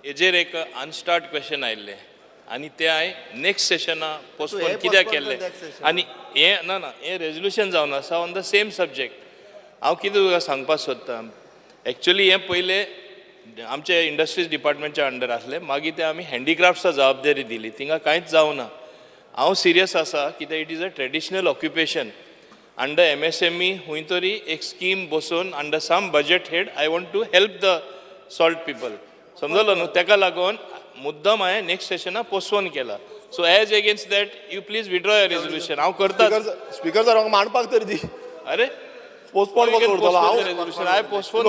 हेजेर एक अनस्टार्ट क्वेश्चन आयिल्ले आनी ते हांवें नेक्स्ट सेशना पोस्टपोन कित्याक केल्ले आनी हें रेजोल्युशन जावन आसा ऑन द सेम सब्जेक्ट. हांव कितें तुका सांगपाक सोदतां एक्चुली हें पयलें आमचे इंडस्ट्रीज डिपार्टमेंटच्या अंडर आसलें. मागीर ते आमी हँडीक्राफ्ट्साक जबाबदारी दिली. थिंगा कांयच जावना. हांव सिरियस आसा कित्याक it is a traditional occupation. Under MSME हूंय तरी एक स्कीम बसोवन under some budget head I want to help the salt people. समजलो न्हू. ताका लागून मुद्दम हांवें नेक्स्ट सेशना पोस्टपोन केला. So as against that you please withdraw your resolution. हांव करता. स्पीकर सर म्हाका मांडपाक तरी दी. अरे पोस्टपोन रेजोल्युशन हांवें पोस्टपोन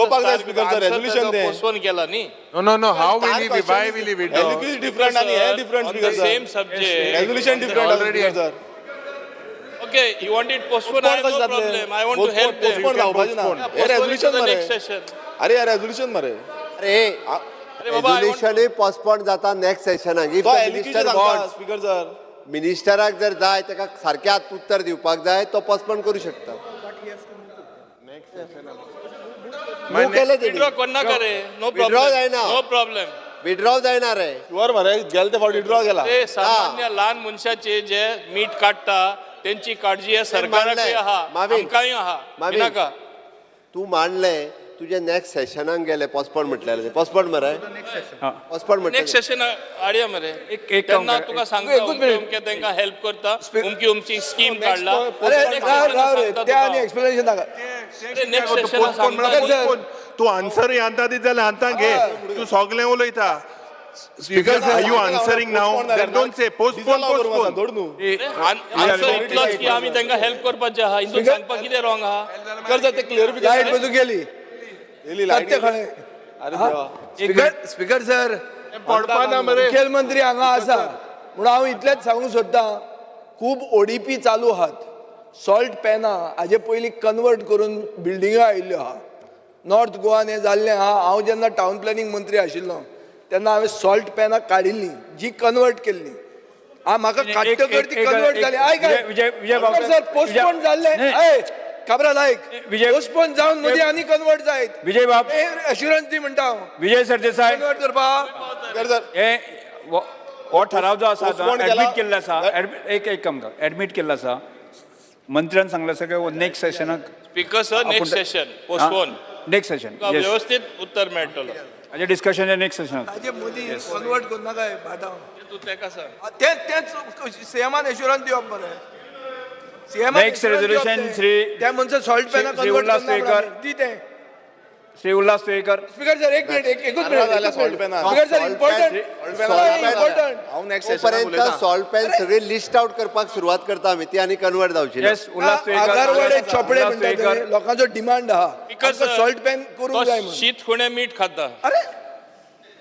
केला न्ही. No how will he why will he withdraw different आणि हे different speaker sir. Same subject resolution different already sir. Okay you want it postpone. I no problem. I want to help them. Postpone जावपाचे ना. हे resolution मरे. Next session. अरे resolution मरे. अरे बाबा रेजोल्युशनूय पोस्टपोन जाता नेक्स्ट सेशनाक. इफ मिनिस्टर स्पीकर सर मिनिस्टराक जर जाय ताका सारकें आत उत्तर दिवपाक जाय तो पोस्टपोन करूं शकता. विड्रॉ करनाका रे. नो विड्रॉ जायना. No problem. विड्रॉ जायना रे. शुअर मरे गेल ते फावटी विड्रॉ केला. ते सामान्य लहान मनशाचे जे मीठ काडटा त्यांची काळजी सरकाराकय आहा आमकांय आहा. नाका तू मांडलें तुझे नेक्स्ट सेशनाक गेले पोस्टपोन म्हटलेले पोस्टपोन मरे पोस्टपोन म्हटलें नेक्स्ट सेशन हाडया मरे एक काम तेन्ना कर. तुका सांगता अमके तांकां हेल्प करता अमकी स्कीम काडला अरे राव रे त्या आनी एक्सप्लेनेशन नाका नेक्स्ट सेशन सांगता तूं आन्सर आणता ती जाल्यार आतां घे तू सगळें उलयता speaker are you answering now don't say postpone answer इतलोच की आमी तांकां हेल्प करपाचें आहा हितून सांगपाक कितें रॉंग आहा कर ते क्लिअरिफिकेशन लायट बंद गेली सत्य खळे स्पीकर सर पडपाना मरे मुखेलमंत्री हांगा आसा म्हणून हांव इतलेंच सांगूंक सोदतां खूब ओडीपी चालू आहात सॉल्ट पॅनां हाजे पयलीं कन्वर्ट करून बिल्डिंगो आयिल्ल्यो आहा नॉर्थ गोवान हें जाल्लें आहा हांव जेन्ना टावन प्लॅनिंग मंत्री आशिल्लो तेन्ना हांवें सॉल्ट पॅनां काडिल्लीं जी कन्वर्ट केल्लीं म्हाका काडटकर ती कन्वर्ट जाली सर पोस्टपोन जाल्लें खबरां लायक पोस्टपोन जावन मदीं आनी कन्वर्ट जायत विजय बाब अश्युरन्स दी म्हणटा हांव विजय सरदेसाय कन्वर्ट करपाक हे हो ठराव जो आसा एडमीट केल्लो आसा एक काम कर एडमीट केल्लो आसा मंत्र्यान सांगलें आसा की नेक्स्ट सेशनाक speaker sir next session postpone next session व्यवस्थित उत्तर मेळटलो हाजे डिस्कशन नेक्स्ट सेशनाक ताजे मदीं कन्वर्ट करू नाका भाटाव तूं तेका सांग तेच सीएमान एश्युरन्स दिवप मरे नेक्स्ट रेजोल्यूशन श्री त्या मनशान सॉल्ट पॅनां श्री उल्हास कन्वर्ट तुयेकर दी तें श्री उल्हास तुयेकर स्पीकर सर एक मिनिट एकूच मिनिट स्पीकर सर इम्पॉर्टंट हांव नेक्स्ट तोपर्यंत सॉल्ट पॅन सगळे लिस्ट आउट करपाक सुरवात करता आमी ती आनी कन्वर्ट जावची ना. येस उल्हास तुयेकर आगारवाडे चोपडे म्हणटा लोकांचो डिमांड आहा स्पीकर सर सॉल्ट पॅन करूंक जाय म्हणून शीत खुणे मीठ खाता अरे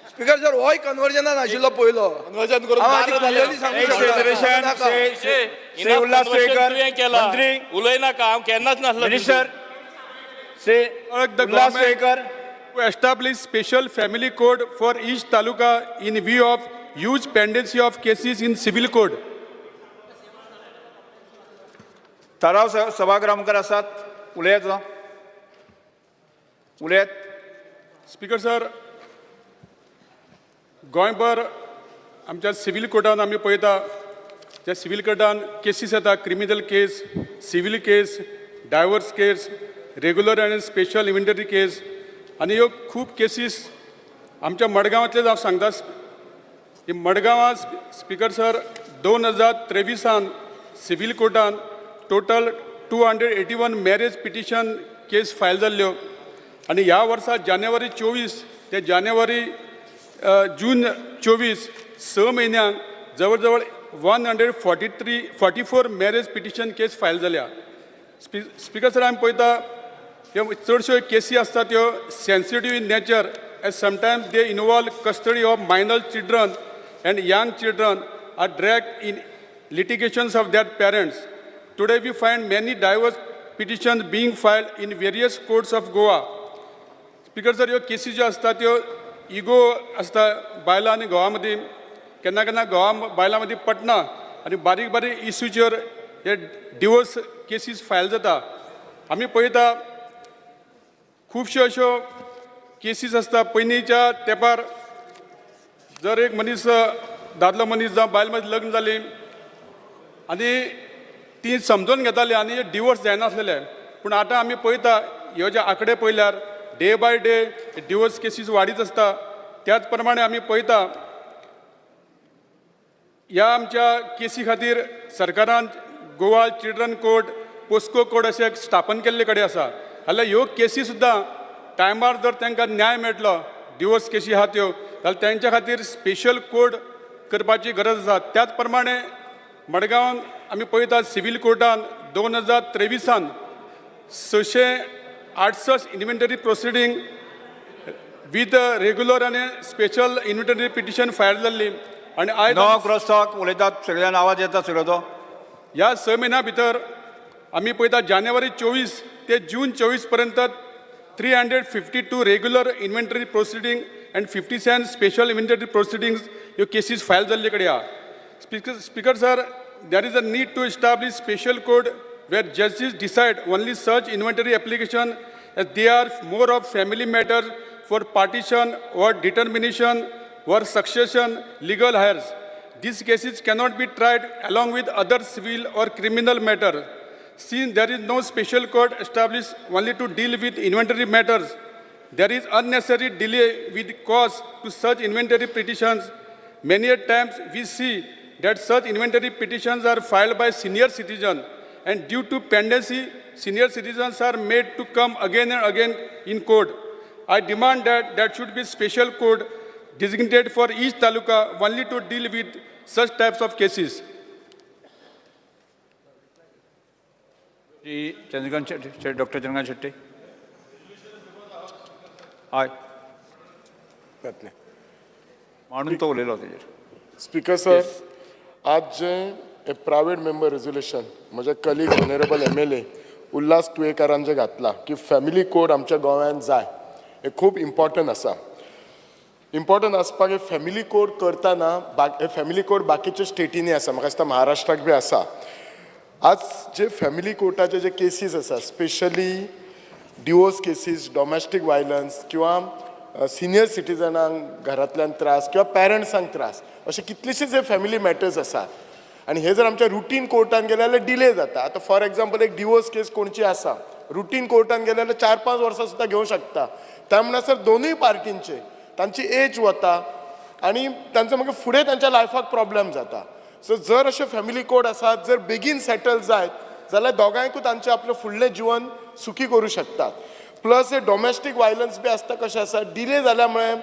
स्पीकर सर होय कन्वर्जनान आशिल्लो पयलो कन्वर्जन करून नेक्स्ट रेजोल्यूशन श्री उल्हास तुयेकर केला मंत्री उलय नाका हांव केन्नाच नासलो minister Shri Ulhas Tuyekar to establish special family code for each taluka in view of huge pendency of cases in civil code. ठराव सभागृह मुखार आसात उलयात उलयात स्पीकर सर गोंयभर आमच्या सिव्हिल कोर्टान आमी पळयता त्या सिव्हिल कोर्टान केसीस येता क्रिमिनल केस सिव्हिल केस डायव्हर्स केस रेग्युलर आनी स्पेशल इन्व्हेंटरी केस आनी ह्यो खूब केसीस आमच्या मडगांवांतले हांव सांगता ही मडगांवां स्पीकर सर 2023 सिव्हिल कोर्टान total 281 marriage petition case file जाल्ल्यो आनी ह्या वर्सा जानेवारी 24 ते जानेवारी जून 24 स म्हयन्यांक जवळ जवळ 144 मॅरेज पिटिशन केस फायल जाल्या स्पीकर सर आमी पळयता ह्यो चडश्यो केसी आसता त्यो sensitive in nature as sometimes they involve custody of minor children and young children are dragged in litigations of that parents today we find many divorce petitions being filed in various courts of Goa speaker sir ह्यो केसी ज्यो आसता त्यो ego आसता बायलां आनी घोवा मदीं केन्ना केन्ना घोवा बायलां मदीं पटना आनी बारीक बारीक इश्यूचेर हे डिवोर्स केसीस फायल जाता आमी पळयता खुबश्यो अश्यो केसीस आसता पयलींच्या तेंपार जर एक मनीस दादलो मनीस जावं बायल मनीस लग्न जाली आनी ती समजून घेताली आनी डिवोर्स जायनासलेले पूण आतां आमी पळयता ह्यो जे आंकडे पळयल्यार day by day divorce cases वाडीत आसता त्याच प्रमाणे आमी पळयता ह्या आमच्या केसी खातीर सरकारान Goa children court POCSO court अशें स्थापन केल्ले कडेन आसा जाल्यार ह्यो केसी सुद्दां टायमार जर तांकां न्याय मेळटलो डिवोर्स केसी आहात त्यो जाल्यार तांच्या खातीर स्पेशल कोर्ट करपाची गरज आसा त्याच प्रमाणे मडगांवान आमी पळयता सिव्हील कोर्टान 2023 668 इन्व्हेंटरी प्रोसिडींग विथ रेग्युलर आनी स्पेशल इन्व्हेंटरी पिटिशन फायल जाल्ली आनी आयज क्रॉस टॉक उलयतात सगळ्यांना आवाज येता सगळो तो ह्या 6 म्हयन्या भितर आमी पळयता जानेवारी 24 ते जून 24 पर्यंत 352 regular inventory proceeding and 57 special inventory proceedings ह्यो केसीस फायल जाल्ले कडेन आहा speaker sir there is a need to establish special court where justice decide only such inventory application as they are more of family matters for partition or determination or succession legal heirs. These cases cannot be tried along with other civil or criminal matters. Since there is no special court established only to deal with inventory matters, there is unnecessary delay with cause to such inventory petitions. Many a times we see that such inventory petitions are filed by senior citizens, and due to pendency, senior citizens are made to come again and again in court. I demand that there should be special code designated for each taluka only to deal with such types of cases. Dr. Chandrakaant Shetty. Aye. मांडून तो उलयलो तेजेर. Speaker sir, आज जे private member resolution म्हजे colleague honourable MLA Ulhas तुयेकारान जे घातला की फॅमिली कोड आमच्या गोंयांत जाय, हे खूब इम्पॉर्टंट आसा. इम्पॉर्टंट आसपाक हे फॅमिली कोड करतना हे फॅमिली कोड बाकीच्या स्टेटींनी आसा, म्हाका दिसता महाराष्ट्राक बी आसा. आज जे फॅमिली कोर्टाचे जे केसीस आसा, specially divorce cases, domestic violence किंवा सिनियर सिटीजनांक घरांतल्यान त्रास किंवा पेरंट्सांक त्रास, अशे कितलेशेच हे फॅमिली मॅटर्स आसात. आणि हे जर आमच्या रुटीन कोर्टान गेले जाल्यार डिले जाता. आतां फॉर एक्झाम्पल एक डिवोर्स केस कोणची आसा, रुटीन कोर्टान गेले जाल्यार 4-5 वर्सां सुद्दां घेवंक शकता. त्या म्हणसर दोनूय पार्टींचे तांची एज वता आणि तांचो मागीर फुडें तांच्या लायफाक प्रॉब्लेम जाता. सो जर अशे फॅमिली कोड आसात, जर बेगीन सेटल जायत जाल्यार दोगांयकूय तांचें आपलें फुडलें जिवन सुखी करूं शकतात. प्लस हे डॉमेस्टीक वायलन्स बी आसता कशें आसा, डिले जाल्या मुळे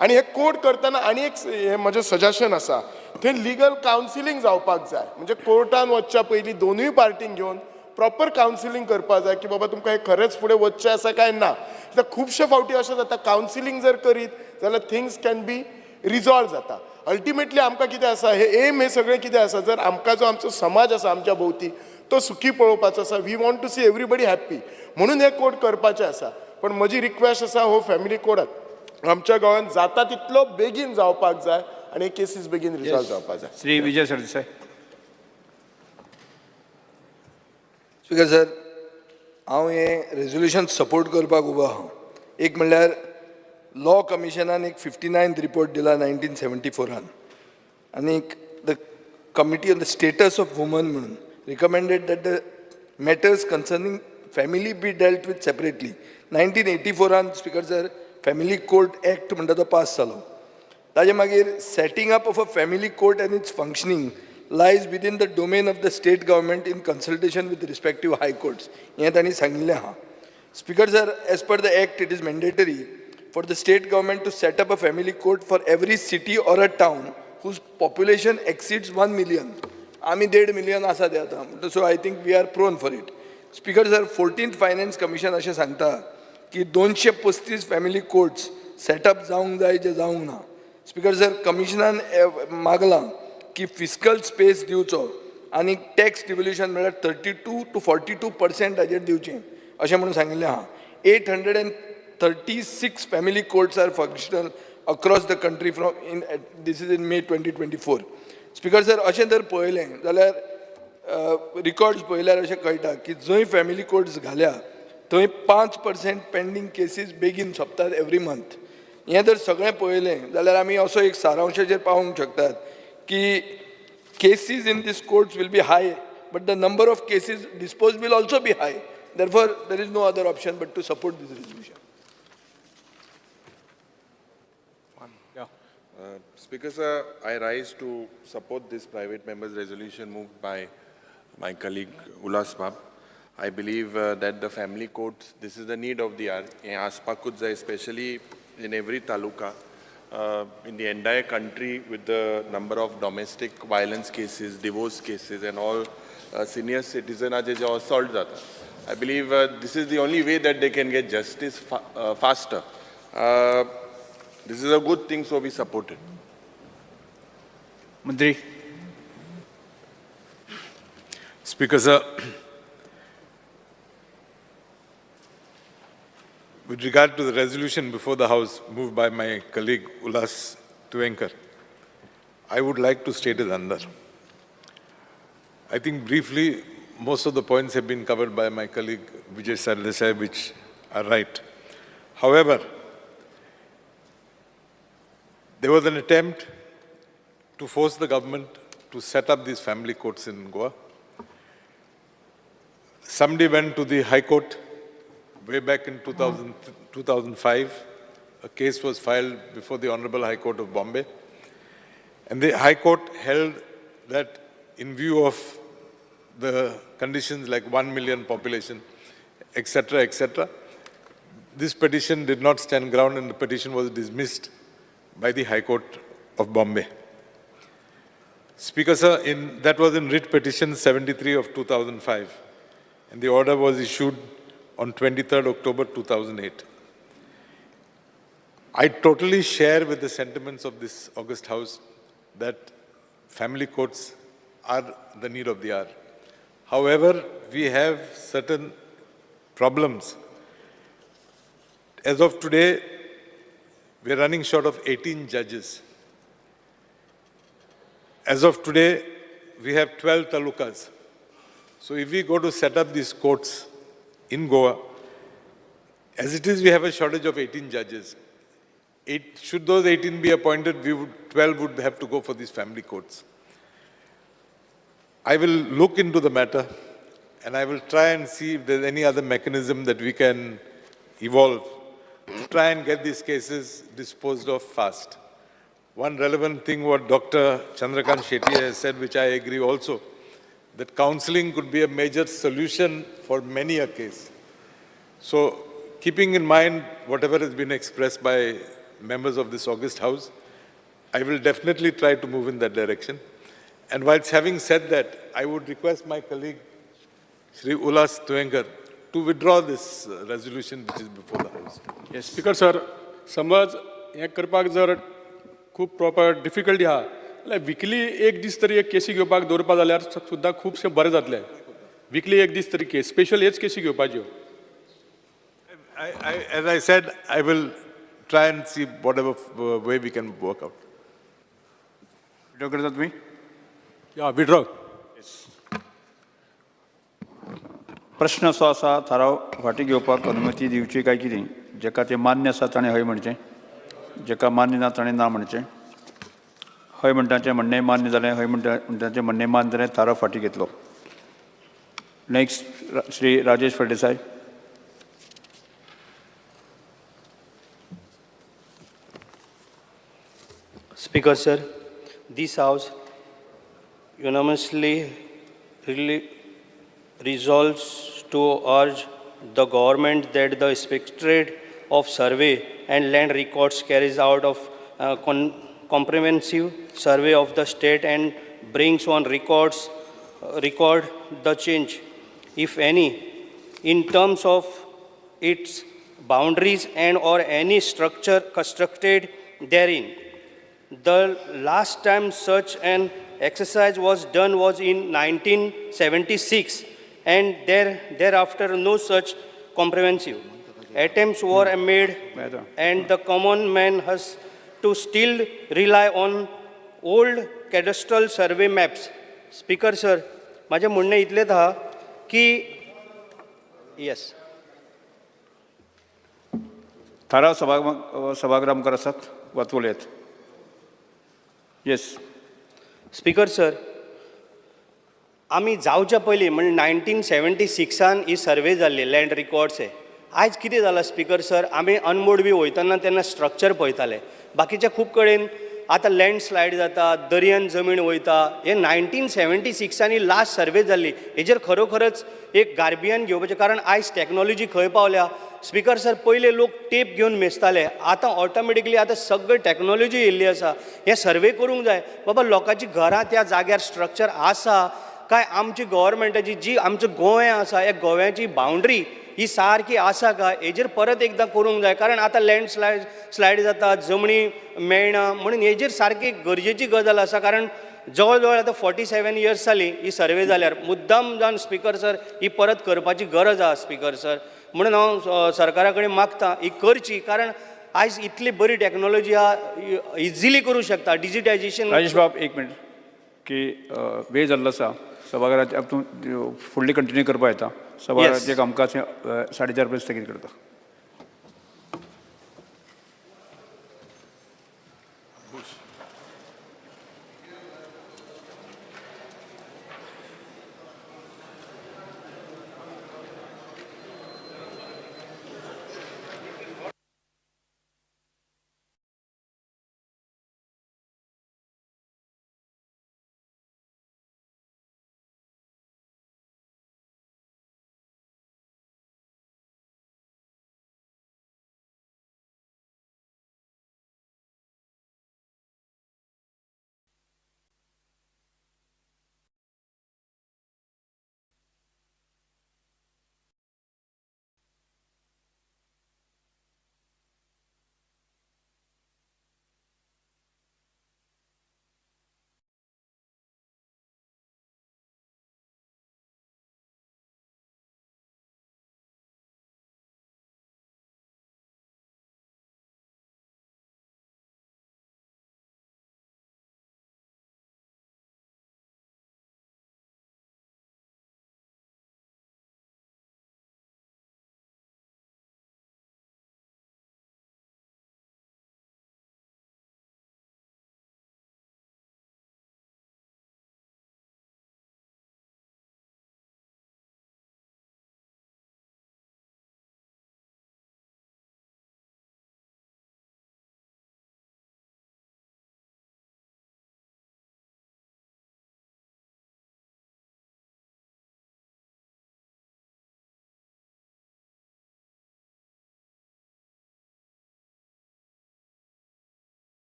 आनी हे कोड करतना आनी एक हे म्हजें सजेशन आसा, थंय लिगल कावन्सिलींग जावपाक जाय. म्हणजे कोर्टान वचच्या पयलीं दोनूय पार्टींक घेवन प्रॉपर कावन्सिलींग करपाक जाय की बाबा तुमकां हे खरेंच फुडें वचचें आसा काय ना. कित्याक खुबशे फावटी अशें जाता, कावन्सिलींग जर करीत जाल्यार थिंग्स कॅन बी रिजॉल्व जाता. अल्टिमेटली आमकां कितें आसा, हे एम हे सगळें कितें आसा, जर आमकां जो आमचो समाज आसा आमच्या भोवती तो सुखी पळोवपाचो आसा, we want to see everybody happy, म्हणून हे कोड करपाचें आसा. पण म्हजी रिक्वेस्ट आसा, हो फॅमिली कोड आमच्या गोंयांत जाता तितलो बेगीन जावपाक जाय आनी केसीस बेगीन रिजॉल्व जावपाक जाय. श्री विजय सरदेसाय. स्पीकर सर, हांव हें रेजोल्युशन सपोर्ट करपाक उबो आहा. एक म्हणल्यार लॉ कमिशनान एक 59th रिपोर्ट दिला 1974 आनी the committee on the status of woman म्हणून recommended that the matters concerning family be dealt with separately. 1984 speaker sir family court act म्हणटा तो पास जालो. ताजे मागीर setting up of a family court and its functioning lies within the domain of the state government in consultation with respective high courts, हें तांणी सांगिल्लें आहा. Speaker sir, as per the act it is mandatory for the state government to set up a family court for every city or a town whose population exceeds 1 million. आमी 1.5 million आसा ते आतां. So I think we are prone for it. Speaker sir, 14th Finance Commission अशें सांगता की 235 family courts set up जावंक जाय जे जावंक ना. Speaker sir, कमिशनान मागलां की फिस्कल स्पेस दिवचो आनी टॅक्स डिव्होल्युशन म्हळ्यार 32 to 42% हाजेर दिवचें अशें म्हणून सांगिल्लें आहा. 836 family courts are functional across the country this is in May 2024. Speaker sir, अशें जर पळयलें जाल्यार रिकॉर्ड्स पळयल्यार अशें कळटा की जंय फॅमिली कोर्ट्स घाल्या थंय 5% पेंडींग केसीस बेगीन सोंपतात एवरी मंथ. हें जर सगळें पळयलें जाल्यार आमी असो एक सारांशाचेर पावूंक शकतात की cases in this courts will be high but the number of cases dispose will also be high. Therefore, there is no other option but to support this resolution. Speaker sir, I rise to support this private members resolution moved by my colleague Ullas Bab. I believe that the family courts, this is the need of the hour, especially in every taluka, in the entire country with the number of domestic violence cases, divorce cases and all senior citizen assault jata. I believe this is the only way that they can get justice faster. This is a good thing, so we support it. Mantri. Speaker sir, with regard to the resolution before the House moved by my colleague Ullas Tuenkar, I would like to state it under. I think briefly, most of the points have been covered by my colleague Vijay Sardesai, which are right. However, there was an attempt to force the government to set up these family courts in Goa. Somebody went to the High Court way back in 2005, a case was filed before the Honorable High Court of Bombay. And the High Court held that in view of the conditions like 1 million population, etc., this petition did not stand ground and the petition was dismissed by the High Court of Bombay. Speaker, sir, that was in writ petition 73 of 2005, and the order was issued on 23rd October 2008. I totally share with the sentiments of this august House that family courts are the need of the hour. However, we have certain problems. As of today, we are running short of 18 judges. As of today, we have 12 talukas. So if we go to set up these courts in Goa, as it is, we have a shortage of 18 judges. Should those 18 be appointed, 12 would have to go for these family courts. I will look into the matter and I will try and see if there's any other mechanism that we can evolve to try and get these cases disposed of fast. One relevant thing what Dr. Chandrakant Shetty has said, which I agree also, that counseling could be a major solution for many a case. So, keeping in mind whatever has been expressed by members of this august House, I will definitely try to move in that direction. And whilst having said that, I would request my colleague, Shri Ulas Tuenkar, to withdraw this resolution which is before the House. Yes, Speaker sir, समज हे करपाक जर खूब proper difficulty आहा जाल्यार विकली एक दीस तरी एक केसी घेवपाक दवरपा जाल्यार सुद्दां खूबशें बरें जातलें. विकली एक दीस तरी केस, स्पेशल हेच केसी घेवपाच्यो. As I said, I will try and see whatever way we can work out. Withdraw करता तुम्ही? या विड्रॉ. प्रश्न असो आसा थाराव फाटी घेवपाक अनुमती दिवची काय कितें, जेका तें मान्य आसा ताणें हय म्हणचें, जेका मान्य ना ताणें ना म्हणचें. हय म्हणटाचें म्हणणें मान्य जालें, हय म्हणटाचें म्हणणें मान्य जालें, थाराव फाटी घेतलो. Next Shri Rajesh Phaldesai. Speaker sir, this House unanimously resolves to urge the government that the Inspectorate of Survey and Land Records carries out of comprehensive survey of the state and brings on record the change, if any, in terms of its boundaries and or any structure constructed therein. The last time such an exercise was done was in 1976, and thereafter no such comprehensive attempts were made, and the common man has to still rely on old cadastral survey maps. Speaker sir, माझे म्हणणें इतलेंच आहा की yes. थाराव सभागृहामुखार आसात, वाचवल्यात. Yes. Speaker sir, आमी जावच्या पयलीं म्हणजे 1976 ही सर्वे जाल्ली लँड रिकॉर्ड्स हे. आयज कितें जालां स्पीकर सर, आमी अनमोड बी वयतना तेन्ना स्ट्रक्चर पळयताले. बाकीच्या खूब कडेन आतां लँडस्लायड जाता, दर्यान जमीन वयता. हे 1976 लास्ट सर्वे जाल्ली. हेजेर खरोखरच एक गार्बियन घेवपाचें, कारण आयज टॅक्नॉलॉजी खंय पावल्या. स्पीकर सर, पयले लोक टेप घेवन मेजताले, आतां ऑटोमॅटिकली आतां सगळी टॅक्नॉलॉजी येयल्ली आसा. हे सर्वे करूंक जाय बाबा, लोकांची घरां त्या जाग्यार स्ट्रक्चर आसा काय, आमची गव्हर्मेंटाची जी आमचें गोंय आसा, ह्या गोव्याची बाउंड्री ही सारकी आसा काय, हेजेर परत एकदां करूंक जाय. कारण आतां लँडस्लायड जाता, जमनी मेळना, म्हणून हेजेर सारकी गरजेची गजाल आसा. कारण जवळ जवळ आतां 47 इयर्स जाली ही सर्वे जाल्यार. मुद्दाम जावन स्पीकर सर ही परत करपाची गरज आसा स्पीकर सर. म्हणून हांव सरकारा कडेन मागतां ही करची, कारण आयज इतली बरी टॅक्नॉलॉजी आहा, इजिली करूं शकता. डिजिटायझेशन. राजेश बाब, एक मिनट, की वेळ जाल्लो आसा. सभागृहाचे तूं फुडली कंटिन्यू करपा येता. सभागृहाचे कामकाज 4:30 स्थगीत करता.